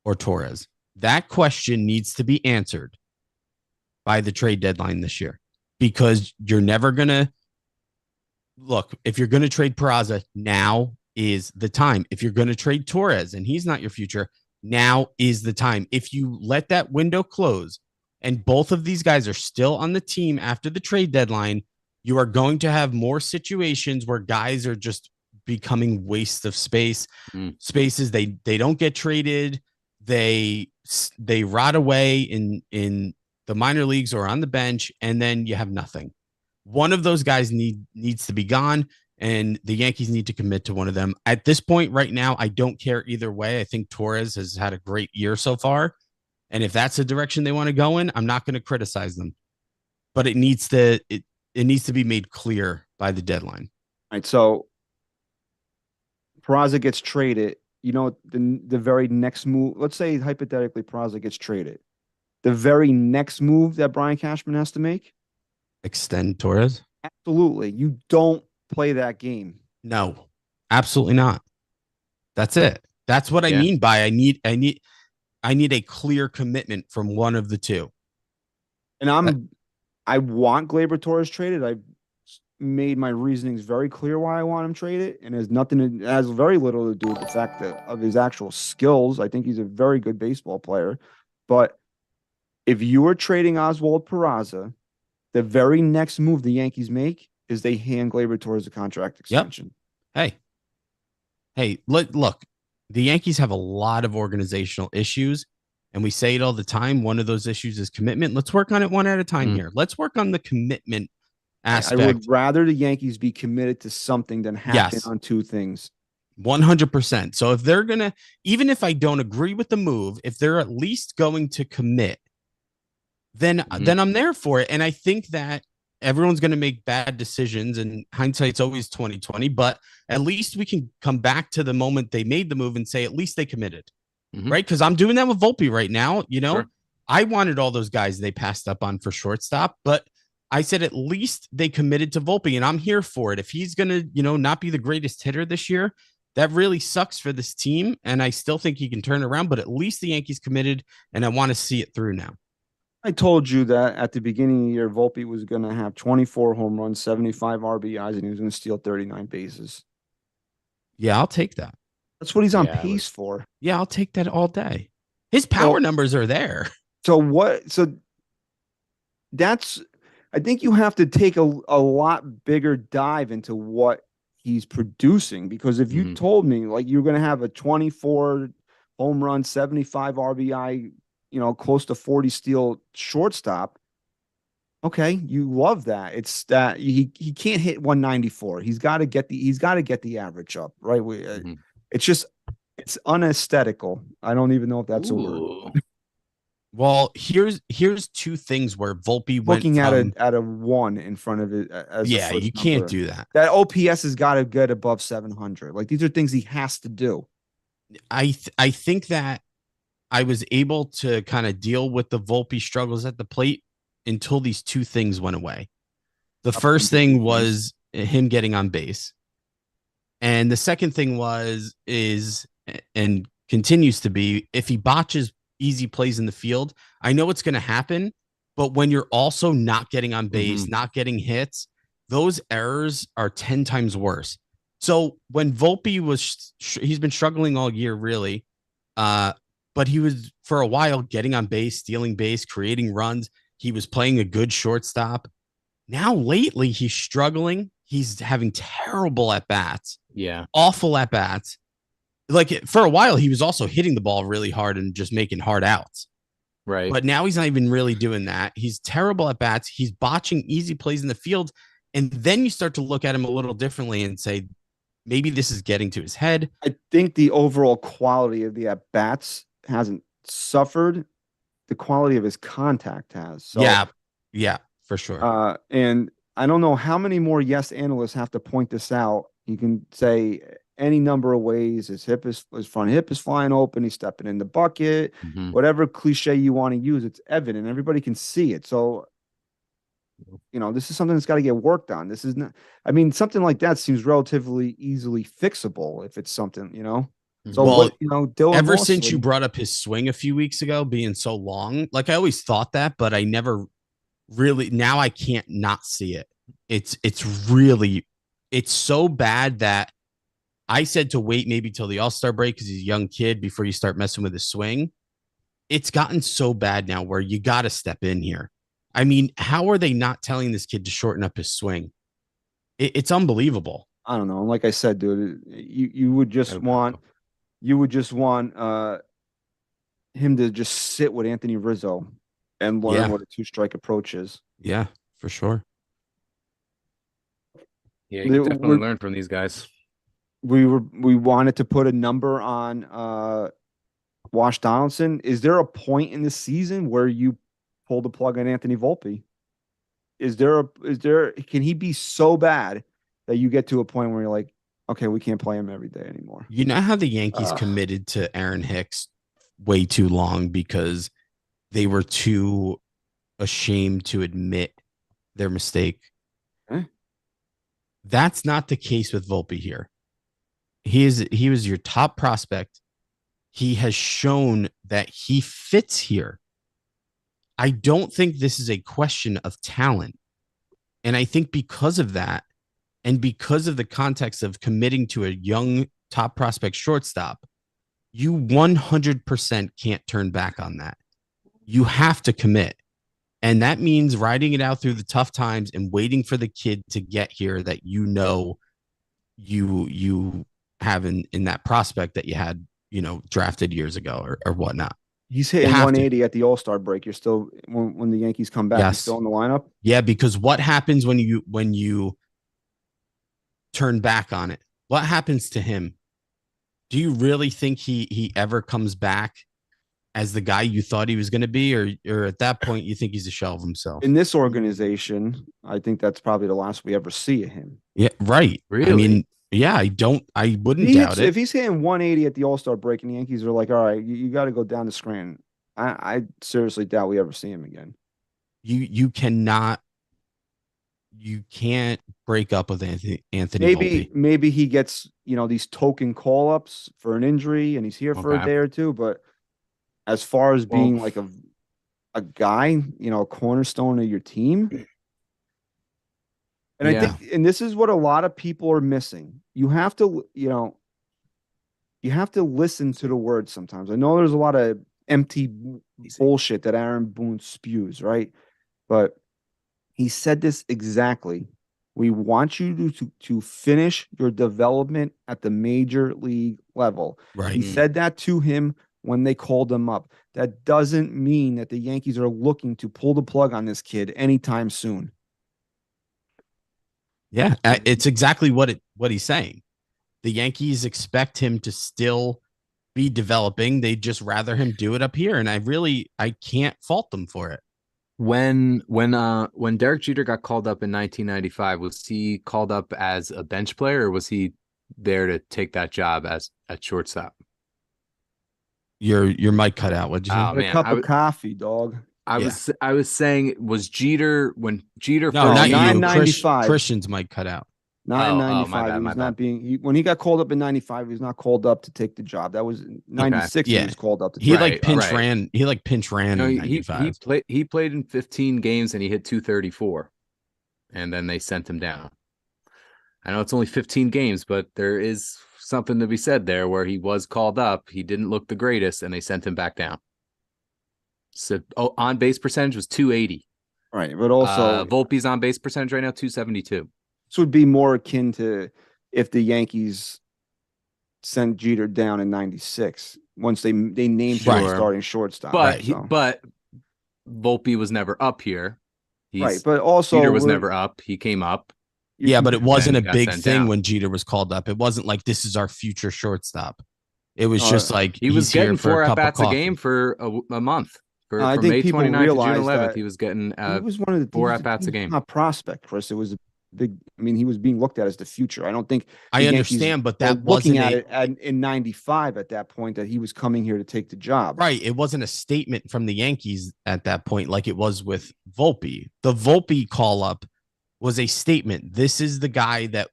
or Torres? That question needs to be answered by the trade deadline this year, because you're never going to look. If you're going to trade Peraza, now is the time. If you're going to trade Torres and he's not your future, now is the time. If you let that window close and both of these guys are still on the team after the trade deadline, you are going to have more situations where guys are just becoming waste of space. Spaces they don't get traded. They rot away in the minor leagues or on the bench, and then you have nothing. One of those guys needs to be gone, and the Yankees need to commit to one of them. At this point right now, I don't care either way. I think Torres has had a great year so far, and if that's the direction they want to go in, I'm not going to criticize them. But it needs to be made clear by the deadline. All right, so Peraza gets traded. You know, the very next move, let's say hypothetically Peraza gets traded. The very next move that Brian Cashman has to make? Extend Torres? Absolutely. You don't play that game. No, absolutely not. That's it. That's what I mean by I need a clear commitment from one of the two. And I want Gleyber Torres traded. I've made my reasonings very clear why I want him traded, and it has very little to do with the fact of his actual skills. I think he's a very good baseball player. But if you are trading Oswald Peraza, the very next move the Yankees make is they hand Gleyber Torres a contract extension. Yep. Hey, look, the Yankees have a lot of organizational issues, and we say it all the time. One of those issues is commitment. Let's work on it one at a time here. Let's work on the commitment aspect. I would rather the Yankees be committed to something than happen on two things. 100%. So if they're going to, even if I don't agree with the move, if they're at least going to commit, then I'm there for it. And I think that everyone's going to make bad decisions, and hindsight's always 2020, but at least we can come back to the moment they made the move and say, at least they committed, right? Because I'm doing that with Volpe right now. Sure. I wanted all those guys they passed up on for shortstop, but I said, at least they committed to Volpe, and I'm here for it. If he's going to, not be the greatest hitter this year, that really sucks for this team. And I still think he can turn it around, but at least the Yankees committed, and I want to see it through now. I told you that at the beginning of the year, Volpe was going to have 24 home runs, 75 RBIs, and he was going to steal 39 bases. Yeah, I'll take that. That's what he's on pace for. Yeah, I'll take that all day. His power numbers are there. So that's, I think you have to take a lot bigger dive into what he's producing, because if you told me like you're going to have a 24 home run, 75 RBI, close to 40 steal shortstop. Okay, you love that. It's that he can't hit 194. He's got to get the average up, right? It's unesthetical. I don't even know if that's a word. Well, here's two things where Volpe went looking at a 1 in front of it. You can't do that. That OPS has got to get above 700. Like, these are things he has to do. I think that I was able to kind of deal with the Volpe struggles at the plate until these two things went away. The first thing was him getting on base. And the second thing is and continues to be, if he botches easy plays in the field, I know it's going to happen, but when you're also not getting on base, not getting hits, those errors are 10 times worse. So when Volpe he's been struggling all year, really. But he was for a while getting on base, stealing base, creating runs. He was playing a good shortstop. Now lately he's struggling. He's having terrible at bats. Yeah. Awful at bats. Like for a while, he was also hitting the ball really hard and just making hard outs. Right. But now he's not even really doing that. He's terrible at bats. He's botching easy plays in the field. And then you start to look at him a little differently and say, maybe this is getting to his head. I think the overall quality of the at-bats hasn't suffered. The quality of his contact has. So, yeah, for sure. And I don't know how many more analysts have to point this out. You can say any number of ways. His front hip is flying open. He's stepping in the bucket. Whatever cliche you want to use, it's evident. Everybody can see it. So, this is something that's got to get worked on. This is not, something like that seems relatively easily fixable if it's something, So, Dylan ever Mosley, since you brought up his swing a few weeks ago being so long, like I always thought that, but I never really, now I can't not see it. It's so bad that I said to wait maybe till the All-Star break because he's a young kid before you start messing with his swing. It's gotten so bad now where you got to step in here. How are they not telling this kid to shorten up his swing? It's unbelievable. I don't know. Like I said, dude, you would just want him to just sit with Anthony Rizzo and learn what a two-strike approach is. Yeah, for sure. Yeah, you can definitely learn from these guys. We wanted to put a number on Wash Donaldson. Is there a point in the season where you pull the plug on Anthony Volpe? Can he be so bad that you get to a point where you're like, okay, we can't play him every day anymore? You know how the Yankees committed to Aaron Hicks way too long because they were too ashamed to admit their mistake? That's not the case with Volpe here. He was your top prospect. He has shown that he fits here. I don't think this is a question of talent. And I think because of that, and because of the context of committing to a young top prospect shortstop, you 100% can't turn back on that. You have to commit. And that means riding it out through the tough times and waiting for the kid to get here that you have in that prospect that you had, drafted years ago or whatnot. He's hitting 180 at the All-Star break. You're still when the Yankees come back, he's still in the lineup? Yeah, because what happens when you turn back on it? What happens to him? Do you really think he ever comes back as the guy you thought he was going to be, or at that point you think he's a shell of himself? In this organization, I think that's probably the last we ever see of him. Yeah, right. Really? I wouldn't doubt it. If he's hitting 180 at the All-Star break and the Yankees are like, all right, you got to go down to Scranton, I seriously doubt we ever see him again. You can't break up with Anthony Volpe. Maybe he gets, these token call-ups for an injury and he's here for a day or two, but as far as being like a guy, a cornerstone of your team. And I think, and this is what a lot of people are missing. You have to listen to the words sometimes. I know there's a lot of empty bullshit that Aaron Boone spews, right? But he said this exactly. We want you to finish your development at the major league level. Right. He said that to him when they called him up. That doesn't mean that the Yankees are looking to pull the plug on this kid anytime soon. Yeah, it's exactly what he's saying. The Yankees expect him to still be developing. They'd just rather him do it up here, and I can't fault them for it. When Derek Jeter got called up in 1995, was he called up as a bench player, or was he there to take that job at shortstop? Your mic cut out. What'd you say? A cup of coffee, dog. I was saying, was Jeter when Jeter? No, not you. 995. Christian's mic cut out. Not in Oh, my 95. bad, He my was not bad. being when he got called up in 95, he was not called up to take the job. That was in 96 Yeah. he was called up to He take like the pinch job. ran. He like pinch ran No, in he 95. played in 15 games and he hit 234, and then they sent him down. I know it's only 15 games, but there is something to be said there where he was called up. He didn't look the greatest, and they sent him back down. So on base percentage was 280. Right, but also Volpe's on base percentage right now 272. this would be more akin to if the Yankees sent Jeter down in 96 once they named him Sure. starting shortstop. But so. but Volpe was never up here. Right, but also Jeter was never up. He came up. Yeah, but it wasn't a got big sent thing down. when Jeter was called up. It wasn't like this is our future shortstop. It was just like he was he's here getting for 4 a cup of at-bats a coffee. game for a month. I From think May people 29th to June realize 11th, that he was getting he was one of the 4 at-bats a game. Not prospect, Chris. It was a big. I mean, he was being looked at as the future. I don't think I the understand, Yankees but were that wasn't looking at it in 95 at that point that he was coming here to take the job. right. It wasn't a statement from the Yankees at that point like it was with Volpe. The Volpe call up was a statement. This is the guy that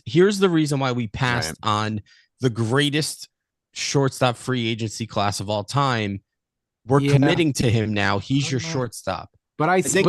here's the reason why we passed on the greatest shortstop free agency class of all time. We're committing to him now. He's your shortstop. But I think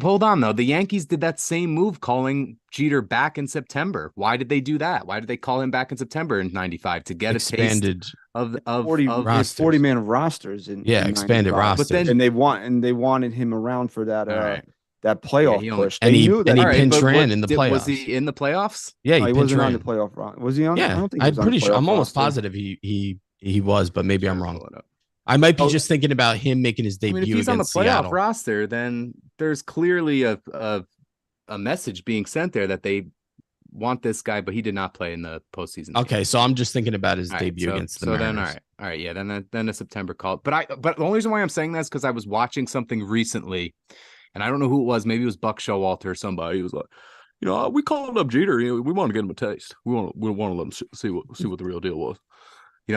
hold on though. The Yankees did that same move, calling Jeter back in September. Why did they do that? Why did they call him back in September in 95 to get Expanded a taste of 40-man rosters in expanded rosters. But then and they wanted him around for that that playoff push. And he knew that pinch ran in the playoffs. Was he in the playoffs? Yeah, he wasn't on the playoff run. Was he on? Yeah, I don't think I'm pretty sure. I'm almost roster. positive he was, but maybe I'm wrong. I might be just thinking about him making his debut. I mean, if he's on the playoff Seattle. roster, then there's clearly a message being sent there that they want this guy, but he did not play in the postseason. Okay, so I'm just thinking about his debut against the Mariners. Then all right, yeah, then a September call. But the only reason why I'm saying that is because I was watching something recently, and I don't know who it was. Maybe it was Buck Showalter or somebody. He was like, we called up Jeter. We want to get him a taste. We want to let him see what the real deal was.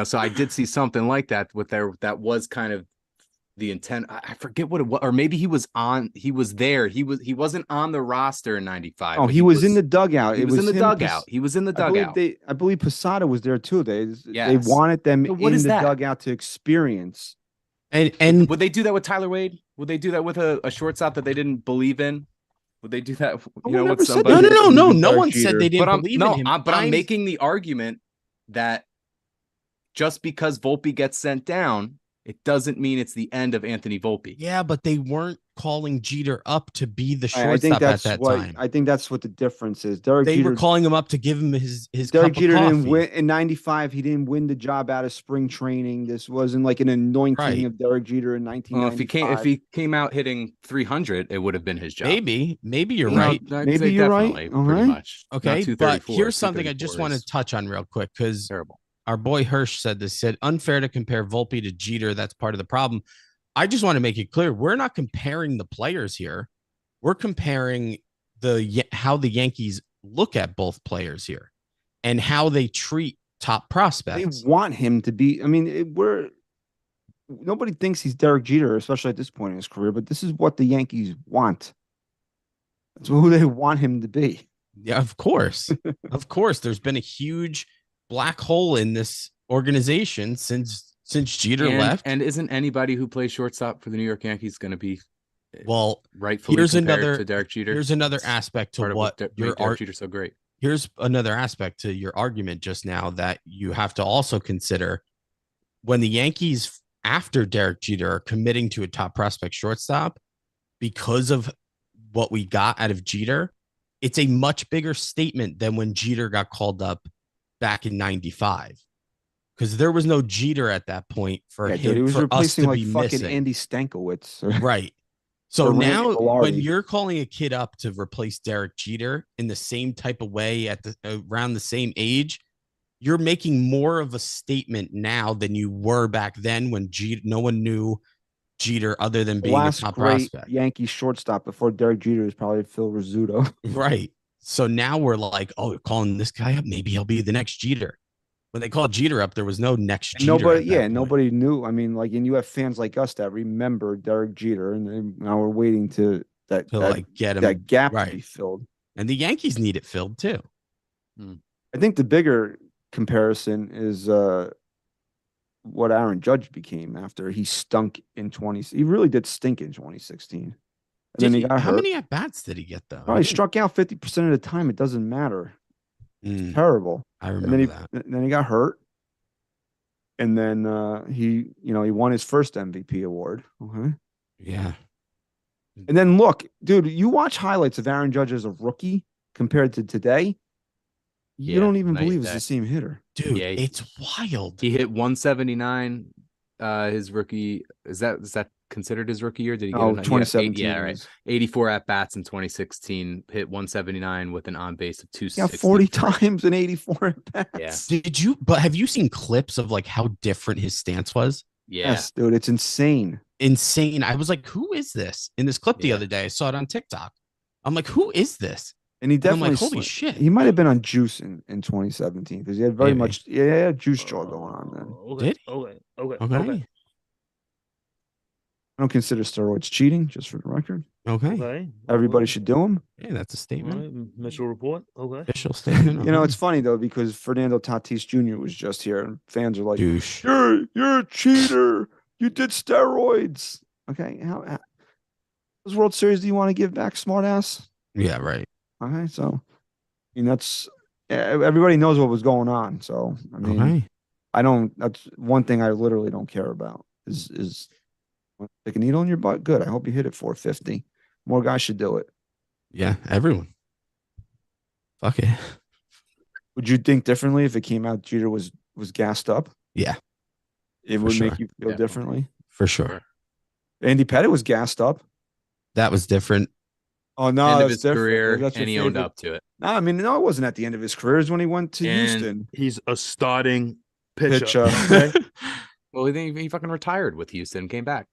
So I did see something like that that was kind of the intent. I forget what it was, or maybe he was there. He wasn't on the roster in 95. Oh, he was in the dugout. He was in the dugout. He was in the dugout. I believe Posada was there too. They wanted them in the dugout to experience. And would they do that with Tyler Wade? Would they do that with a shortstop that they didn't believe in? Would they do that? With somebody? No. No one said they didn't believe in him. But I'm making the argument that just because Volpe gets sent down, it doesn't mean it's the end of Anthony Volpe. Yeah, but they weren't calling Jeter up to be the shortstop at that time. I think that's what the difference is. They were calling him up to give him his Derek cup Jeter of coffee. didn't win in 95. He didn't win the job out of spring training. This wasn't like an anointing of Derek Jeter in 1995. If he came out hitting 300, it would have been his job. Maybe you're right. Maybe you're right. All pretty right. much. Okay, but here's something I just want to touch on real quick because our boy Hirsch said unfair to compare Volpe to Jeter. That's part of the problem. I just want to make it clear. We're not comparing the players here. We're comparing how the Yankees look at both players here and how they treat top prospects. They want him to be. I mean, nobody thinks he's Derek Jeter, especially at this point in his career, but this is what the Yankees want. That's who they want him to be. Yeah, of course. Of course. There's been a huge black hole in this organization since Jeter left. And isn't anybody who plays shortstop for the New York Yankees going to be compared rightfully to Derek Jeter? Here's another aspect to what Derek Jeter so great. Here's another aspect to your argument just now that you have to also consider. When the Yankees after Derek Jeter are committing to a top prospect shortstop because of what we got out of Jeter, it's a much bigger statement than when Jeter got called up back in 95. Because there was no Jeter at that point for him. Dude, he was for replacing us to be fucking missing. Andy Stankiewicz. Right. So now Velarde. when you're calling a kid up to replace Derek Jeter in the same type of way at around the same age, you're making more of a statement now than you were back then when no one knew Jeter other than being a top prospect. Yankee shortstop before Derek Jeter is probably Phil Rizzuto. Right. So now we're like, oh, calling this guy up, maybe he'll be the next Jeter. When they called Jeter up, there was no next Jeter. Nobody knew. I mean, and you have fans like us that remember Derek Jeter, and now we're waiting to get him that gap to be filled. And the Yankees need it filled too. I think the bigger comparison is what Aaron Judge became after he stunk in 20. He really did stink in 2016. And then he got hurt. How many at bats did he get though? Oh, he struck out 50% of the time. It doesn't matter. It's terrible. I remember that. Then he got hurt. And then he won his first MVP award. Okay. Yeah. And then look, dude, you watch highlights of Aaron Judge as a rookie compared to today. You don't even believe it's the same hitter. Dude, it's wild. He hit 179 his rookie. Is that considered his rookie year? Did he get 2017? Yeah, right. 84 at bats in 2016, hit 179 with an on base of 260. Yeah, 40 times in 84 at bats. Yeah. But have you seen clips of like how different his stance was? Yeah. Yes, dude, it's insane. Insane. I was like, who is this? In this clip the other day, I saw it on TikTok. I'm like, who is this? And he definitely, like, holy shit. He might have been on juice in 2017 because he had very much, he had juice jaw going on then. Okay. Did he? Okay. I don't consider steroids cheating, just for the record. Okay. Everybody should do them. Yeah, that's a statement. Mitchell report. Okay. Official statement. You know, it's funny though because Fernando Tatis Jr. was just here, and fans are like, douche. You're a cheater. You did steroids. Okay, how those World Series do you want to give back, smartass? Yeah, right. Okay, so I mean that's everybody knows what was going on. So I mean, I don't. That's one thing I literally don't care about. Is stick a needle in your butt? Good. I hope you hit it 450. More guys should do it. Yeah, everyone. Fuck it. Would you think differently if it came out Jeter was gassed up? Yeah. It would make you feel differently? For sure. Andy Pettitte was gassed up. That was different. Oh, no. End of his career, and he owned up to it. No, I mean, no, it wasn't at the end of his career. It was when he went to Houston. He's a starting pitcher. Okay? Well, he fucking retired with Houston and came back.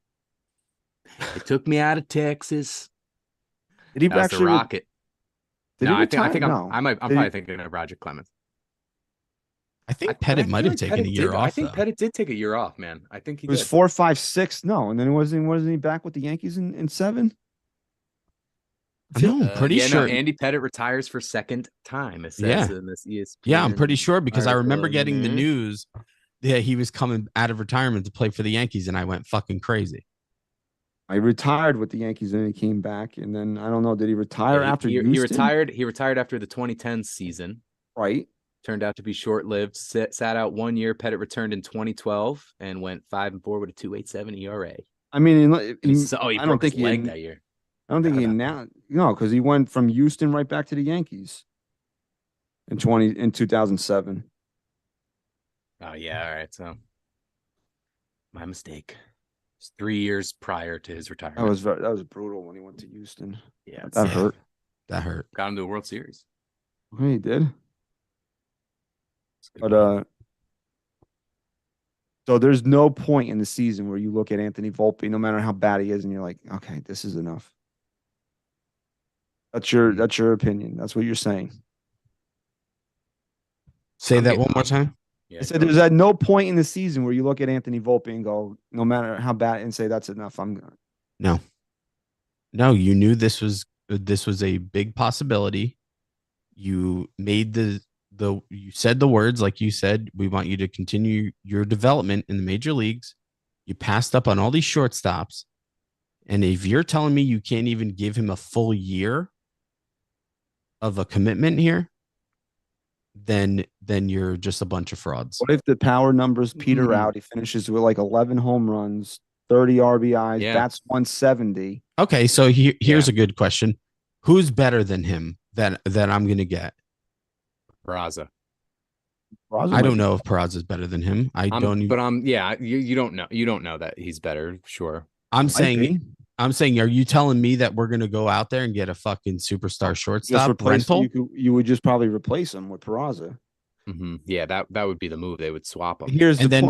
They took me out of Texas. Did he That was actually the Rocket? Did No, he I think retire? I'm probably thinking of Roger Clemens. I think Pettitte might have taken a year off. I think Pettitte did take a year off, man. I think he It was did. 4, 5, 6. No, and then wasn't he back with the Yankees in 7? No, I'm pretty sure. No, Andy Pettitte retires for second time. It says in this ESPN. Yeah, I'm pretty sure because I remember article. getting the news that he was coming out of retirement to play for the Yankees, and I went fucking crazy. I retired with the Yankees, and then he came back, and then I don't know. Did he retire after Houston? He retired. He retired after the 2010 season. Right. Turned out to be short-lived. Sat out 1 year. Pettitte returned in 2012 and went 5-4 with a 2.87 ERA. I mean, I don't think he leg that year. I don't think he because he went from Houston right back to the Yankees in 2007. Oh yeah, all right. So my mistake. It's 3 years prior to his retirement. That was brutal when he went to Houston. Yeah, that hurt. That hurt. Got him to the World Series. Okay, he did. But so there's no point in the season where you look at Anthony Volpe, no matter how bad he is, and you're like, okay, this is enough. That's your opinion. That's what you're saying. Say that one more time. Yeah, I said there's at no point in the season where you look at Anthony Volpe and go, no matter how bad, and say that's enough. No, you knew this was a big possibility. You made you said the words like you said, we want you to continue your development in the major leagues. You passed up on all these shortstops. And if you're telling me you can't even give him a full year of a commitment here, then you're just a bunch of frauds. What if the power numbers peter out? He finishes with like 11 home runs, 30 RBIs. Yeah. That's 170. Okay, so here's a good question. Who's better than him that I'm going to get? Peraza. I don't know if Peraza is better than him. You don't know. You don't know that he's better. Sure. I'm saying, are you telling me that we're going to go out there and get a fucking superstar shortstop rental? You would just probably replace him with Peraza. Mm-hmm. Yeah, that would be the move. They would swap him.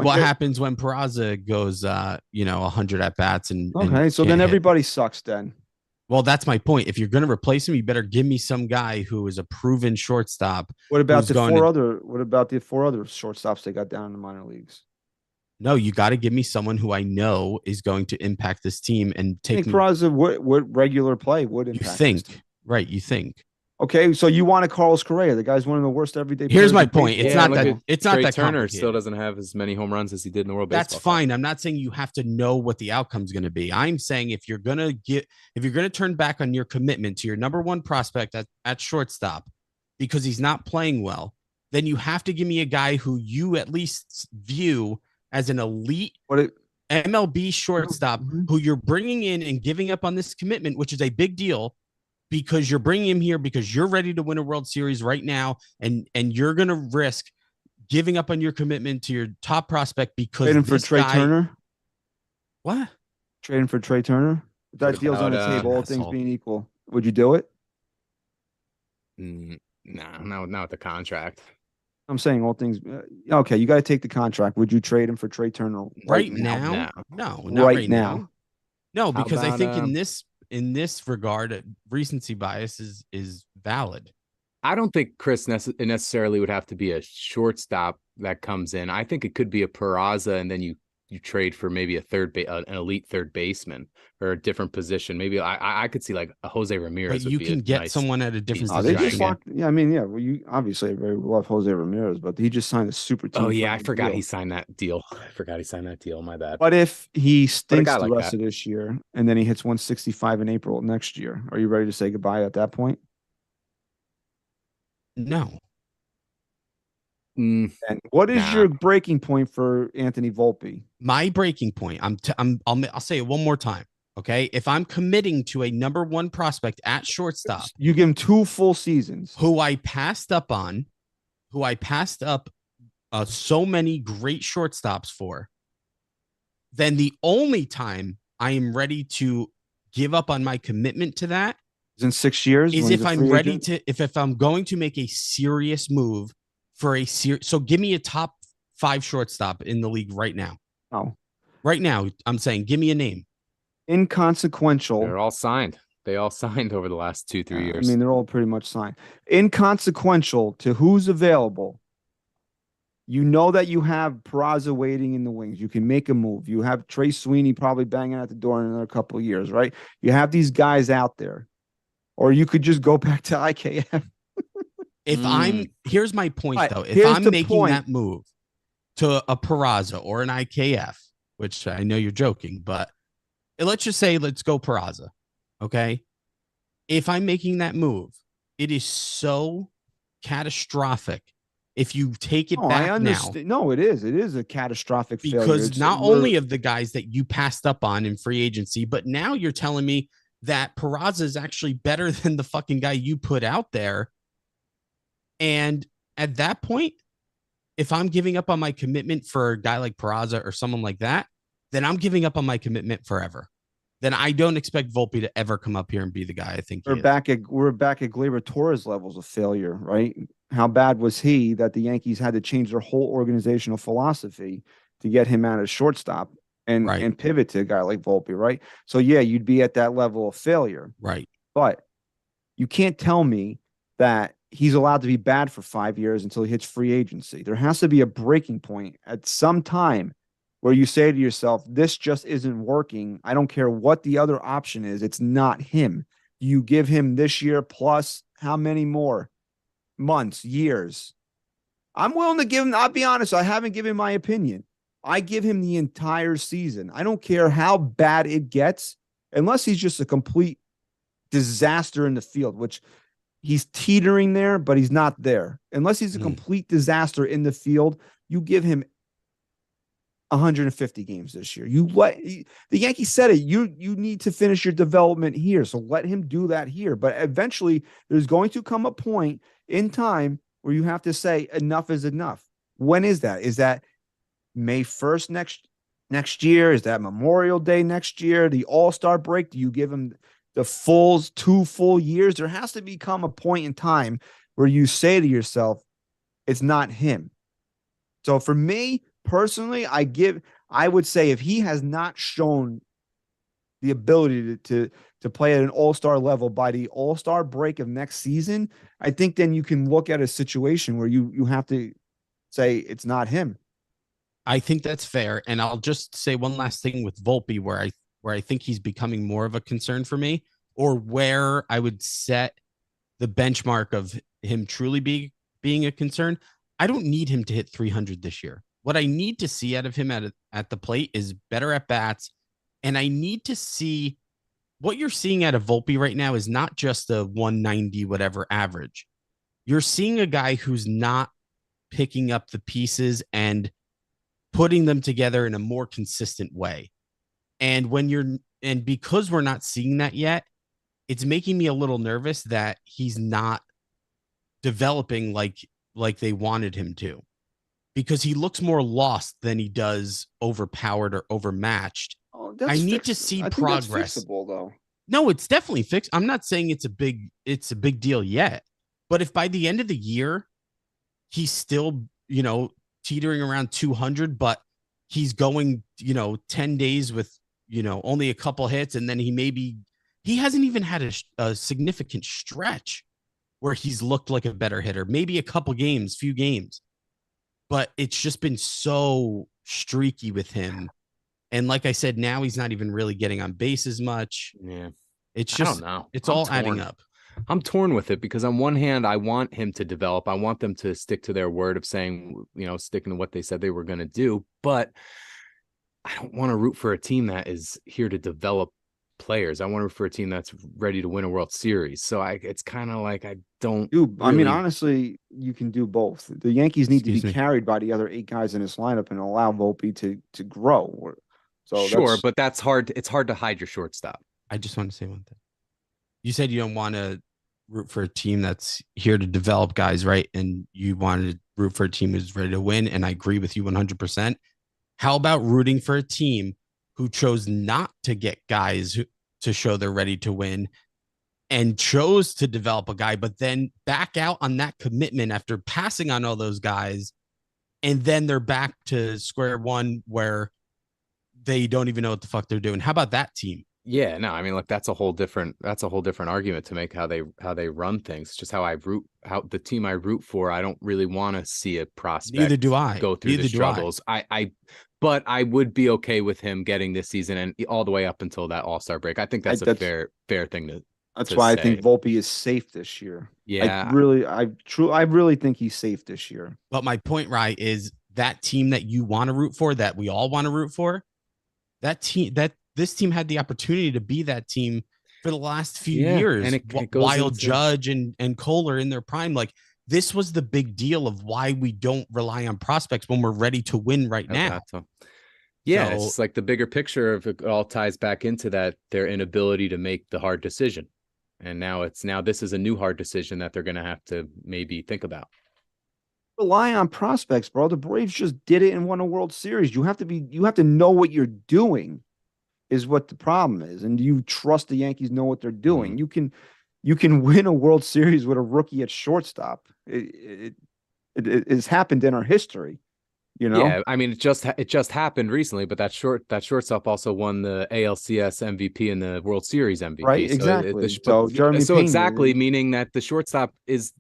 What happens when Peraza goes, 100 at bats and then everybody sucks then. Well, that's my point. If you're going to replace him, you better give me some guy who is a proven shortstop. What about the four other shortstops they got down in the minor leagues? No, you got to give me someone who I know is going to impact this team and take. I think Peraza would regular play would impact. You think, right? You think. Okay, so you want a Carlos Correa? The guy's one of the worst everyday. Here's players my in point. baseball. It's Yeah, not look that. at It's not Trey that Turner complicated. still doesn't have as many home runs as he did in the World That's Baseball Classic. fine. I'm not saying you have to know what the outcome's going to be. I'm saying if you're going to turn back on your commitment to your number one prospect at shortstop because he's not playing well, then you have to give me a guy who you at least view as an elite MLB shortstop who you're bringing in and giving up on this commitment, which is a big deal because you're bringing him here because you're ready to win a World Series right now, and you're going to risk giving up on your commitment to your top prospect because trading for Trey Turner. What? Trading for Trey Turner? If that deal's on the table, all things being equal, would you do it? No, not with the contract. I'm saying all things. Okay, you got to take the contract. Would you trade him for Trey Turner right now? No, not right now. No, because I think in this regard, recency bias is valid. I don't think Chris necessarily would have to be a shortstop that comes in. I think it could be a Peraza, and then you trade for maybe an elite third baseman or a different position. Maybe I could see like a Jose Ramirez. But you can get someone at a different position. They just locked, yeah, I mean, yeah. Well, you obviously very love Jose Ramirez, but he just signed a super team. Oh yeah, I forgot he signed that deal. My bad. But if he stinks the rest of this year and then he hits 165 in April next year, are you ready to say goodbye at that point? No. And what is your breaking point for Anthony Volpe? My breaking point. I'll say it one more time. Okay. If I'm committing to a number one prospect at shortstop, you give him 2 full seasons, who I passed up so many great shortstops for, then the only time I am ready to give up on my commitment to that is in 6 years. Is if I'm ready to, if I'm going to make a serious move for a series. So give me a top 5 shortstop in the league right now. Oh, right now, I'm saying, give me a name. Inconsequential. They're all signed. They all signed over the last 2-3 years. I mean, they're all pretty much signed. Inconsequential to who's available. You know that you have Peraza waiting in the wings. You can make a move. You have Trey Sweeney probably banging at the door in another couple of years, right? You have these guys out there. Or you could just go back to IKF. Here's my point, though. If I'm making that move to a Peraza or an IKF, which I know you're joking, but let's just say, let's go Peraza. Okay. If I'm making that move, it is so catastrophic. If you take it back now. No, it is. It is a catastrophic failure. Because not only of the guys that you passed up on in free agency, but now you're telling me that Peraza is actually better than the fucking guy you put out there. And at that point, if I'm giving up on my commitment for a guy like Peraza or someone like that, then I'm giving up on my commitment forever. Then I don't expect Volpe to ever come up here and be the guy I think we're back at Gleyber Torres levels of failure, right? How bad was he that the Yankees had to change their whole organizational philosophy to get him out of shortstop and pivot to a guy like Volpe, right? So yeah, you'd be at that level of failure. Right. But you can't tell me that he's allowed to be bad for 5 years until he hits free agency. There has to be a breaking point at some time where you say to yourself, this just isn't working. I don't care what the other option is. It's not him. You give him this year plus how many more months, years? I'm willing to give him, I'll be honest, I haven't given my opinion. I give him the entire season. I don't care how bad it gets, unless he's just a complete disaster in the field, which he's teetering there, but he's not there. Unless he's a complete disaster in the field, you give him 150 games this year. The Yankees said it. You need to finish your development here, so let him do that here. But eventually, there's going to come a point in time where you have to say enough is enough. When is that? Is that May 1st next year? Is that Memorial Day next year? The All-Star break? Do you give him the 2 full years? There has to become a point in time where you say to yourself, it's not him. So for me, personally, I would say if he has not shown the ability to play at an all-star level by the all-star break of next season, I think then you can look at a situation where you have to say it's not him. I think that's fair. And I'll just say one last thing with Volpe, where I think he's becoming more of a concern for me, or where I would set the benchmark of him truly being a concern, I don't need him to hit 300 this year. What I need to see out of him at the plate is better at bats. And I need to see what you're seeing out of Volpe right now is not just a 190 whatever average. You're seeing a guy who's not picking up the pieces and putting them together in a more consistent way. And because we're not seeing that yet, it's making me a little nervous that he's not developing like they wanted him to, because he looks more lost than he does overpowered or overmatched. Oh, I need to see progress. That's fixable, though. No, it's definitely fixed. I'm not saying it's a big deal yet, but if by the end of the year he's still, teetering around 200, but he's going, 10 days with, only a couple hits, and then he hasn't even had a significant stretch where he's looked like a better hitter, maybe a few games, but it's just been so streaky with him. And like I said, now he's not even really getting on base as much. Yeah. It's just, I don't know. It's all adding up. I'm torn with it because on one hand, I want him to develop. I want them to stick to their word of saying, sticking to what they said they were going to do. But I don't want to root for a team that is here to develop players. I want to root for a team that's ready to win a World Series. So it's kind of like I don't. Dude, I mean, honestly, you can do both. The Yankees need to be carried by the other 8 guys in this lineup and allow Volpe to grow. So sure, but that's hard. It's hard to hide your shortstop. I just want to say one thing. You said you don't want to root for a team that's here to develop guys, right? And you want to root for a team who's ready to win. And I agree with you 100%. How about rooting for a team who chose not to get guys to show they're ready to win and chose to develop a guy, but then back out on that commitment after passing on all those guys, and then they're back to square one where they don't even know what the fuck they're doing? How about that team? Yeah, no, I mean, look, that's a whole different argument to make how they run things. Just how the team I root for, I don't really want to see a prospect. Neither do I. Go through the struggles. But I would be okay with him getting this season and all the way up until that All-Star break. I think that's a fair thing to. That's why I think Volpe is safe this year. Yeah, I really think he's safe this year. But my point, right, is that team that you want to root for, that we all want to root for, this team had the opportunity to be that team for the last few years. And it goes while Judge and Kohler in their prime, like this was the big deal of why we don't rely on prospects when we're ready to win right now. Yeah, so, it's like the bigger picture of it all ties back into that their inability to make the hard decision. And now this is a new hard decision that they're going to have to maybe think about. Rely on prospects, bro. The Braves just did it and won a World Series. You have to know what you're doing is what the problem is. And you trust the Yankees know what they're doing. Mm-hmm. You can win a World Series with a rookie at shortstop. It has happened in our history. Yeah, I mean, it just happened recently, but that shortstop also won the ALCS MVP and the World Series MVP. Right, exactly. Exactly, meaning that the shortstop is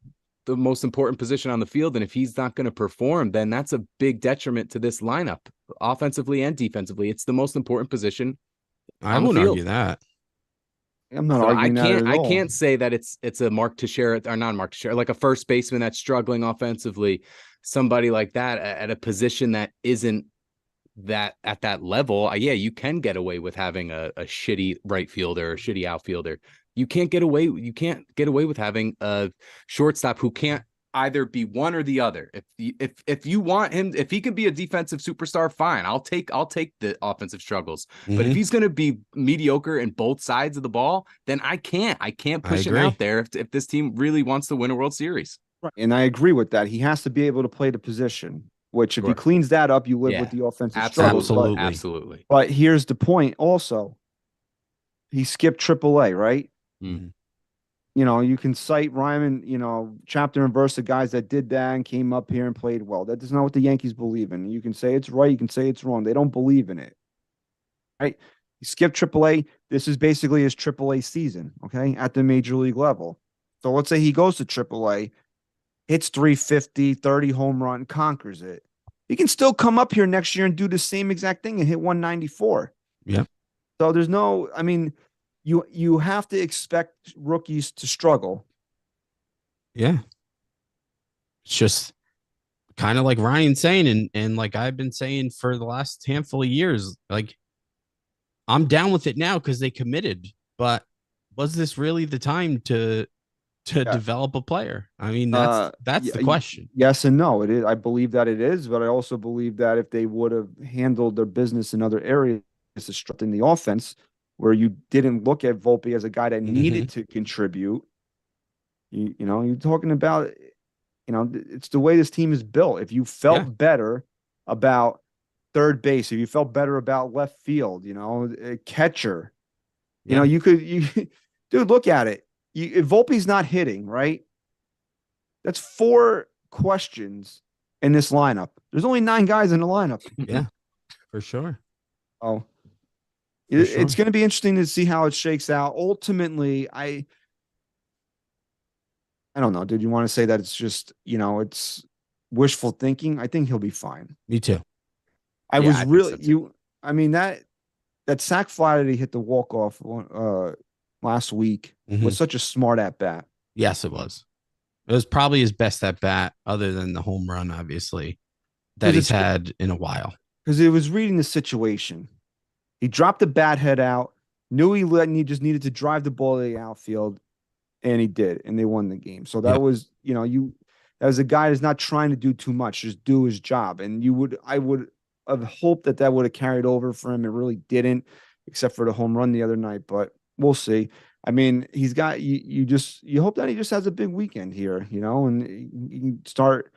the most important position on the field, and if he's not going to perform, then that's a big detriment to this lineup, offensively and defensively. It's the most important position. I won't argue that. I'm not arguing that at all. I can't say that it's a Mark Teixeira or not Mark Teixeira, like a first baseman that's struggling offensively. Somebody like that at a position that isn't that at that level. Yeah, you can get away with having a shitty right fielder or shitty outfielder. You can't get away with having a shortstop who can't either be one or the other. If you want him, if he can be a defensive superstar, fine. I'll take the offensive struggles. Mm-hmm. But if he's going to be mediocre in both sides of the ball, then I can't push him out there if this team really wants to win a World Series. Right. And I agree with that. He has to be able to play the position, which if he cleans that up, you live with the offensive struggles. Absolutely. But here's the point also. He skipped AAA, right? Mm-hmm. You can cite Ryman, chapter and verse of guys that did that and came up here and played well. That is not what the Yankees believe in. You can say it's right. You can say it's wrong. They don't believe in it. Right? He skipped AAA. This is basically his AAA season, okay, at the major league level. So let's say he goes to AAA, hits 350, 30 home run, conquers it. He can still come up here next year and do the same exact thing and hit 194. Yeah. So there's you have to expect rookies to struggle. Yeah. It's just kind of like Ryan's saying, and like I've been saying for the last handful of years, like I'm down with it now because they committed. But was this really the time to Yeah. develop a player? I mean, that's the question. Yes and no. It is. I believe that it is, but I also believe that if they would have handled their business in other areas to strengthen the offense, where you didn't look at Volpe as a guy that needed to contribute, you're talking about, it's the way this team is built. If you felt better about third base, if you felt better about left field, a catcher, dude, look at it. If Volpe's not hitting, right? That's 4 questions in this lineup. There's only 9 guys in the lineup. Yeah, for sure. Oh, it's going to be interesting to see how it shakes out. Ultimately, I don't know. Did you want to say that it's just, it's wishful thinking? I think he'll be fine. Me too. I mean, that sac fly that he hit the walk-off last week was such a smart at-bat. Yes, it was. It was probably his best at bat, other than the home run, obviously, that he's had in a while. Because it was reading the situation. He dropped the bat head out, knew he just needed to drive the ball to the outfield, and he did, and they won the game. So that was, that was a guy that's not trying to do too much, just do his job. And I would have hoped that would have carried over for him. It really didn't, except for the home run the other night, but we'll see. I mean, he's got you hope that he just has a big weekend here, and he can start,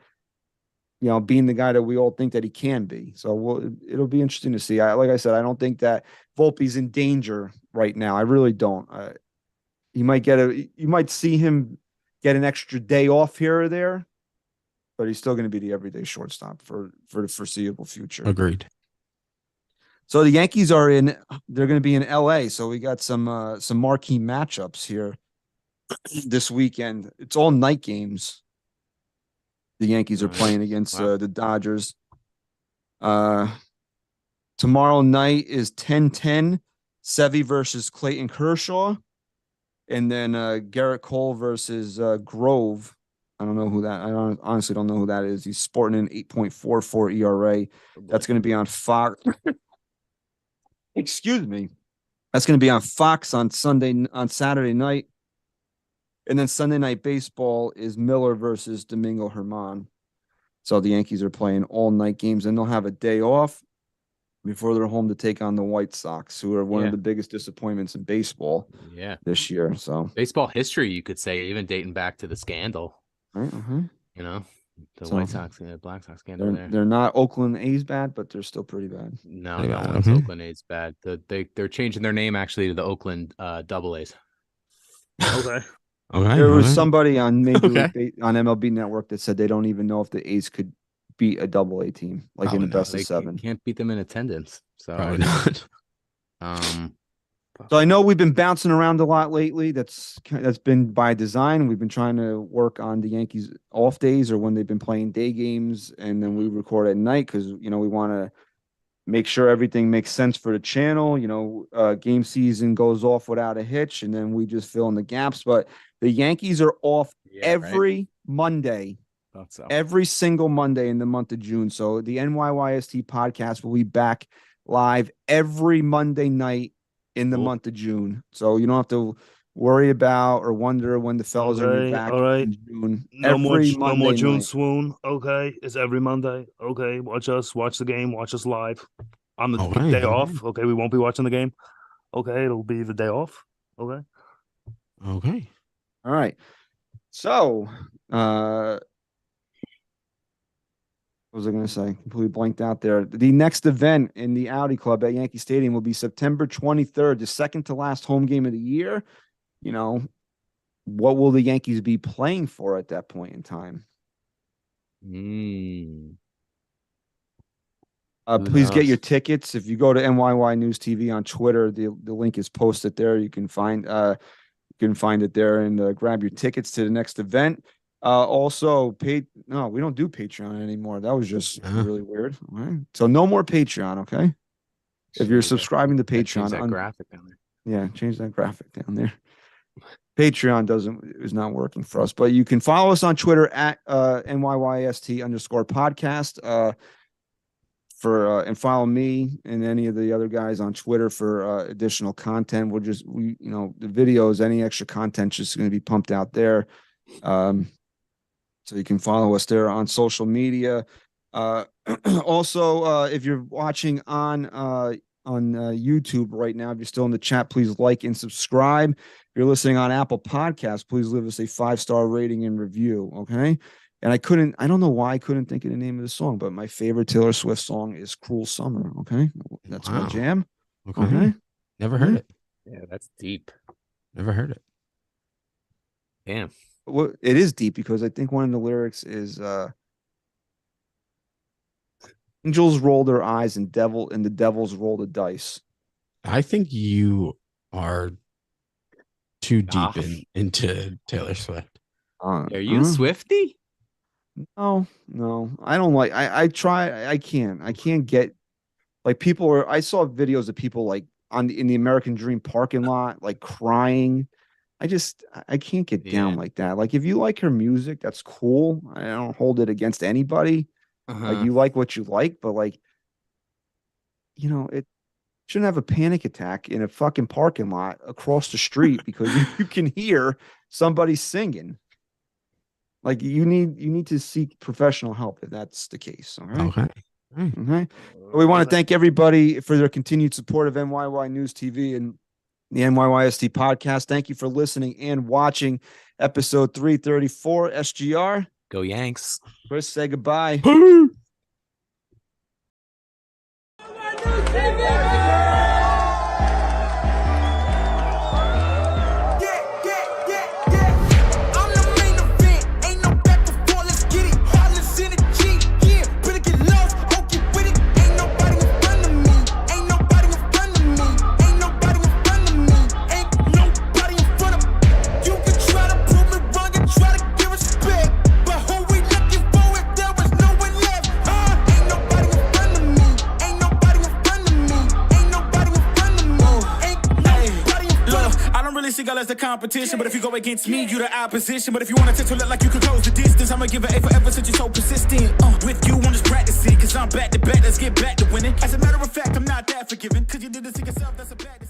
being the guy that we all think that he can be. So it'll be interesting to see. Like I said, I don't think that Volpe's in danger right now. I really don't. You might see him get an extra day off here or there, but he's still going to be the everyday shortstop for the foreseeable future. Agreed. So the Yankees they're going to be in LA. So we got some marquee matchups here this weekend. It's all night games. The Yankees are playing against the Dodgers. Tomorrow night is 10-10, Sevy versus Clayton Kershaw. And then Garrett Cole versus Grove. I don't know who that. Honestly don't know who that is. He's sporting an 8.44 ERA. That's going to be on Fox. Excuse me. That's going to be on Fox on Saturday night. And then Sunday Night Baseball is Miller versus Domingo Germán. So the Yankees are playing all night games, and they'll have a day off before they're home to take on the White Sox, who are one of the biggest disappointments in baseball this year. So baseball history, you could say, even dating back to the scandal. Right, the White Sox and the Black Sox scandal. They're not Oakland A's bad, but they're still pretty bad. No one's Oakland A's bad. They're changing their name actually to the Oakland Double A's. Okay. There was somebody on on MLB Network that said they don't even know if the A's could beat a Double-A team, like in the best of 7. Can't beat them in attendance. So probably not. So I know we've been bouncing around a lot lately. That's been by design. We've been trying to work on the Yankees off days or when they've been playing day games, and then we record at night because we want to make sure everything makes sense for the channel. Game season goes off without a hitch, and then we just fill in the gaps. But the Yankees are off every Monday. Every single Monday in the month of June. So the NYYST podcast will be back live every Monday night in the month of June. So you don't have to worry about or wonder when the fellas are back in June. No more June swoon. Okay. It's every Monday. Okay. Watch the game, watch us live on the day off. Okay. We won't be watching the game. Okay. It'll be the day off. Okay. Okay. All right. So, what was I going to say? Completely blanked out there. The next event in the Audi Club at Yankee Stadium will be September 23rd, the second to last home game of the year. What will the Yankees be playing for at that point in time? Please get your tickets. If you go to NyynewsTV on Twitter, the link is posted there. You can find it there and grab your tickets to the next event. Also, no, we don't do Patreon anymore. That was just really weird. All right. So no more Patreon, okay? If you're subscribing to Patreon, change that graphic down there. Yeah, change that graphic down there. Patreon is not working for us, but you can follow us on Twitter at NYYST_podcast. And follow me and any of the other guys on Twitter for additional content. The videos, any extra content just going to be pumped out there. So you can follow us there on social media. Also, if you're watching on YouTube right now, if you're still in the chat, please like and subscribe. If you're listening on Apple Podcasts, please leave us a 5-star rating and review. Okay. And I don't know why I couldn't think of the name of the song, but my favorite Taylor Swift song is Cruel Summer. Okay. That's my jam. Okay. Never heard it. Yeah, that's deep. Never heard it. Damn. Well, it is deep because I think one of the lyrics is angels roll their eyes and the devils roll the dice. I think you are too deep into Taylor Swift. Are you a Swiftie? No, I don't like. I try. I can't get like people. I saw videos of people like in the American Dream parking lot, like crying. I can't get down like that. Like if you like her music, that's cool. I don't hold it against anybody. Like you like what you like, but like, it shouldn't have a panic attack in a fucking parking lot across the street because you can hear somebody singing. Like you need to seek professional help if that's the case. All right. Okay. Okay. We want to thank everybody for their continued support of NYY News TV and the NYYST podcast. Thank you for listening and watching episode 334. SGR. Go Yanks. Chris, say goodbye. As the competition, but if you go against me, you the opposition. But if you want to look like you can close the distance, I'ma give it A forever since you're so persistent. With you, I'm just practicing, cause I'm back to back. Let's get back to winning. As a matter of fact, I'm not that forgiving, cause you did this to yourself, that's a bad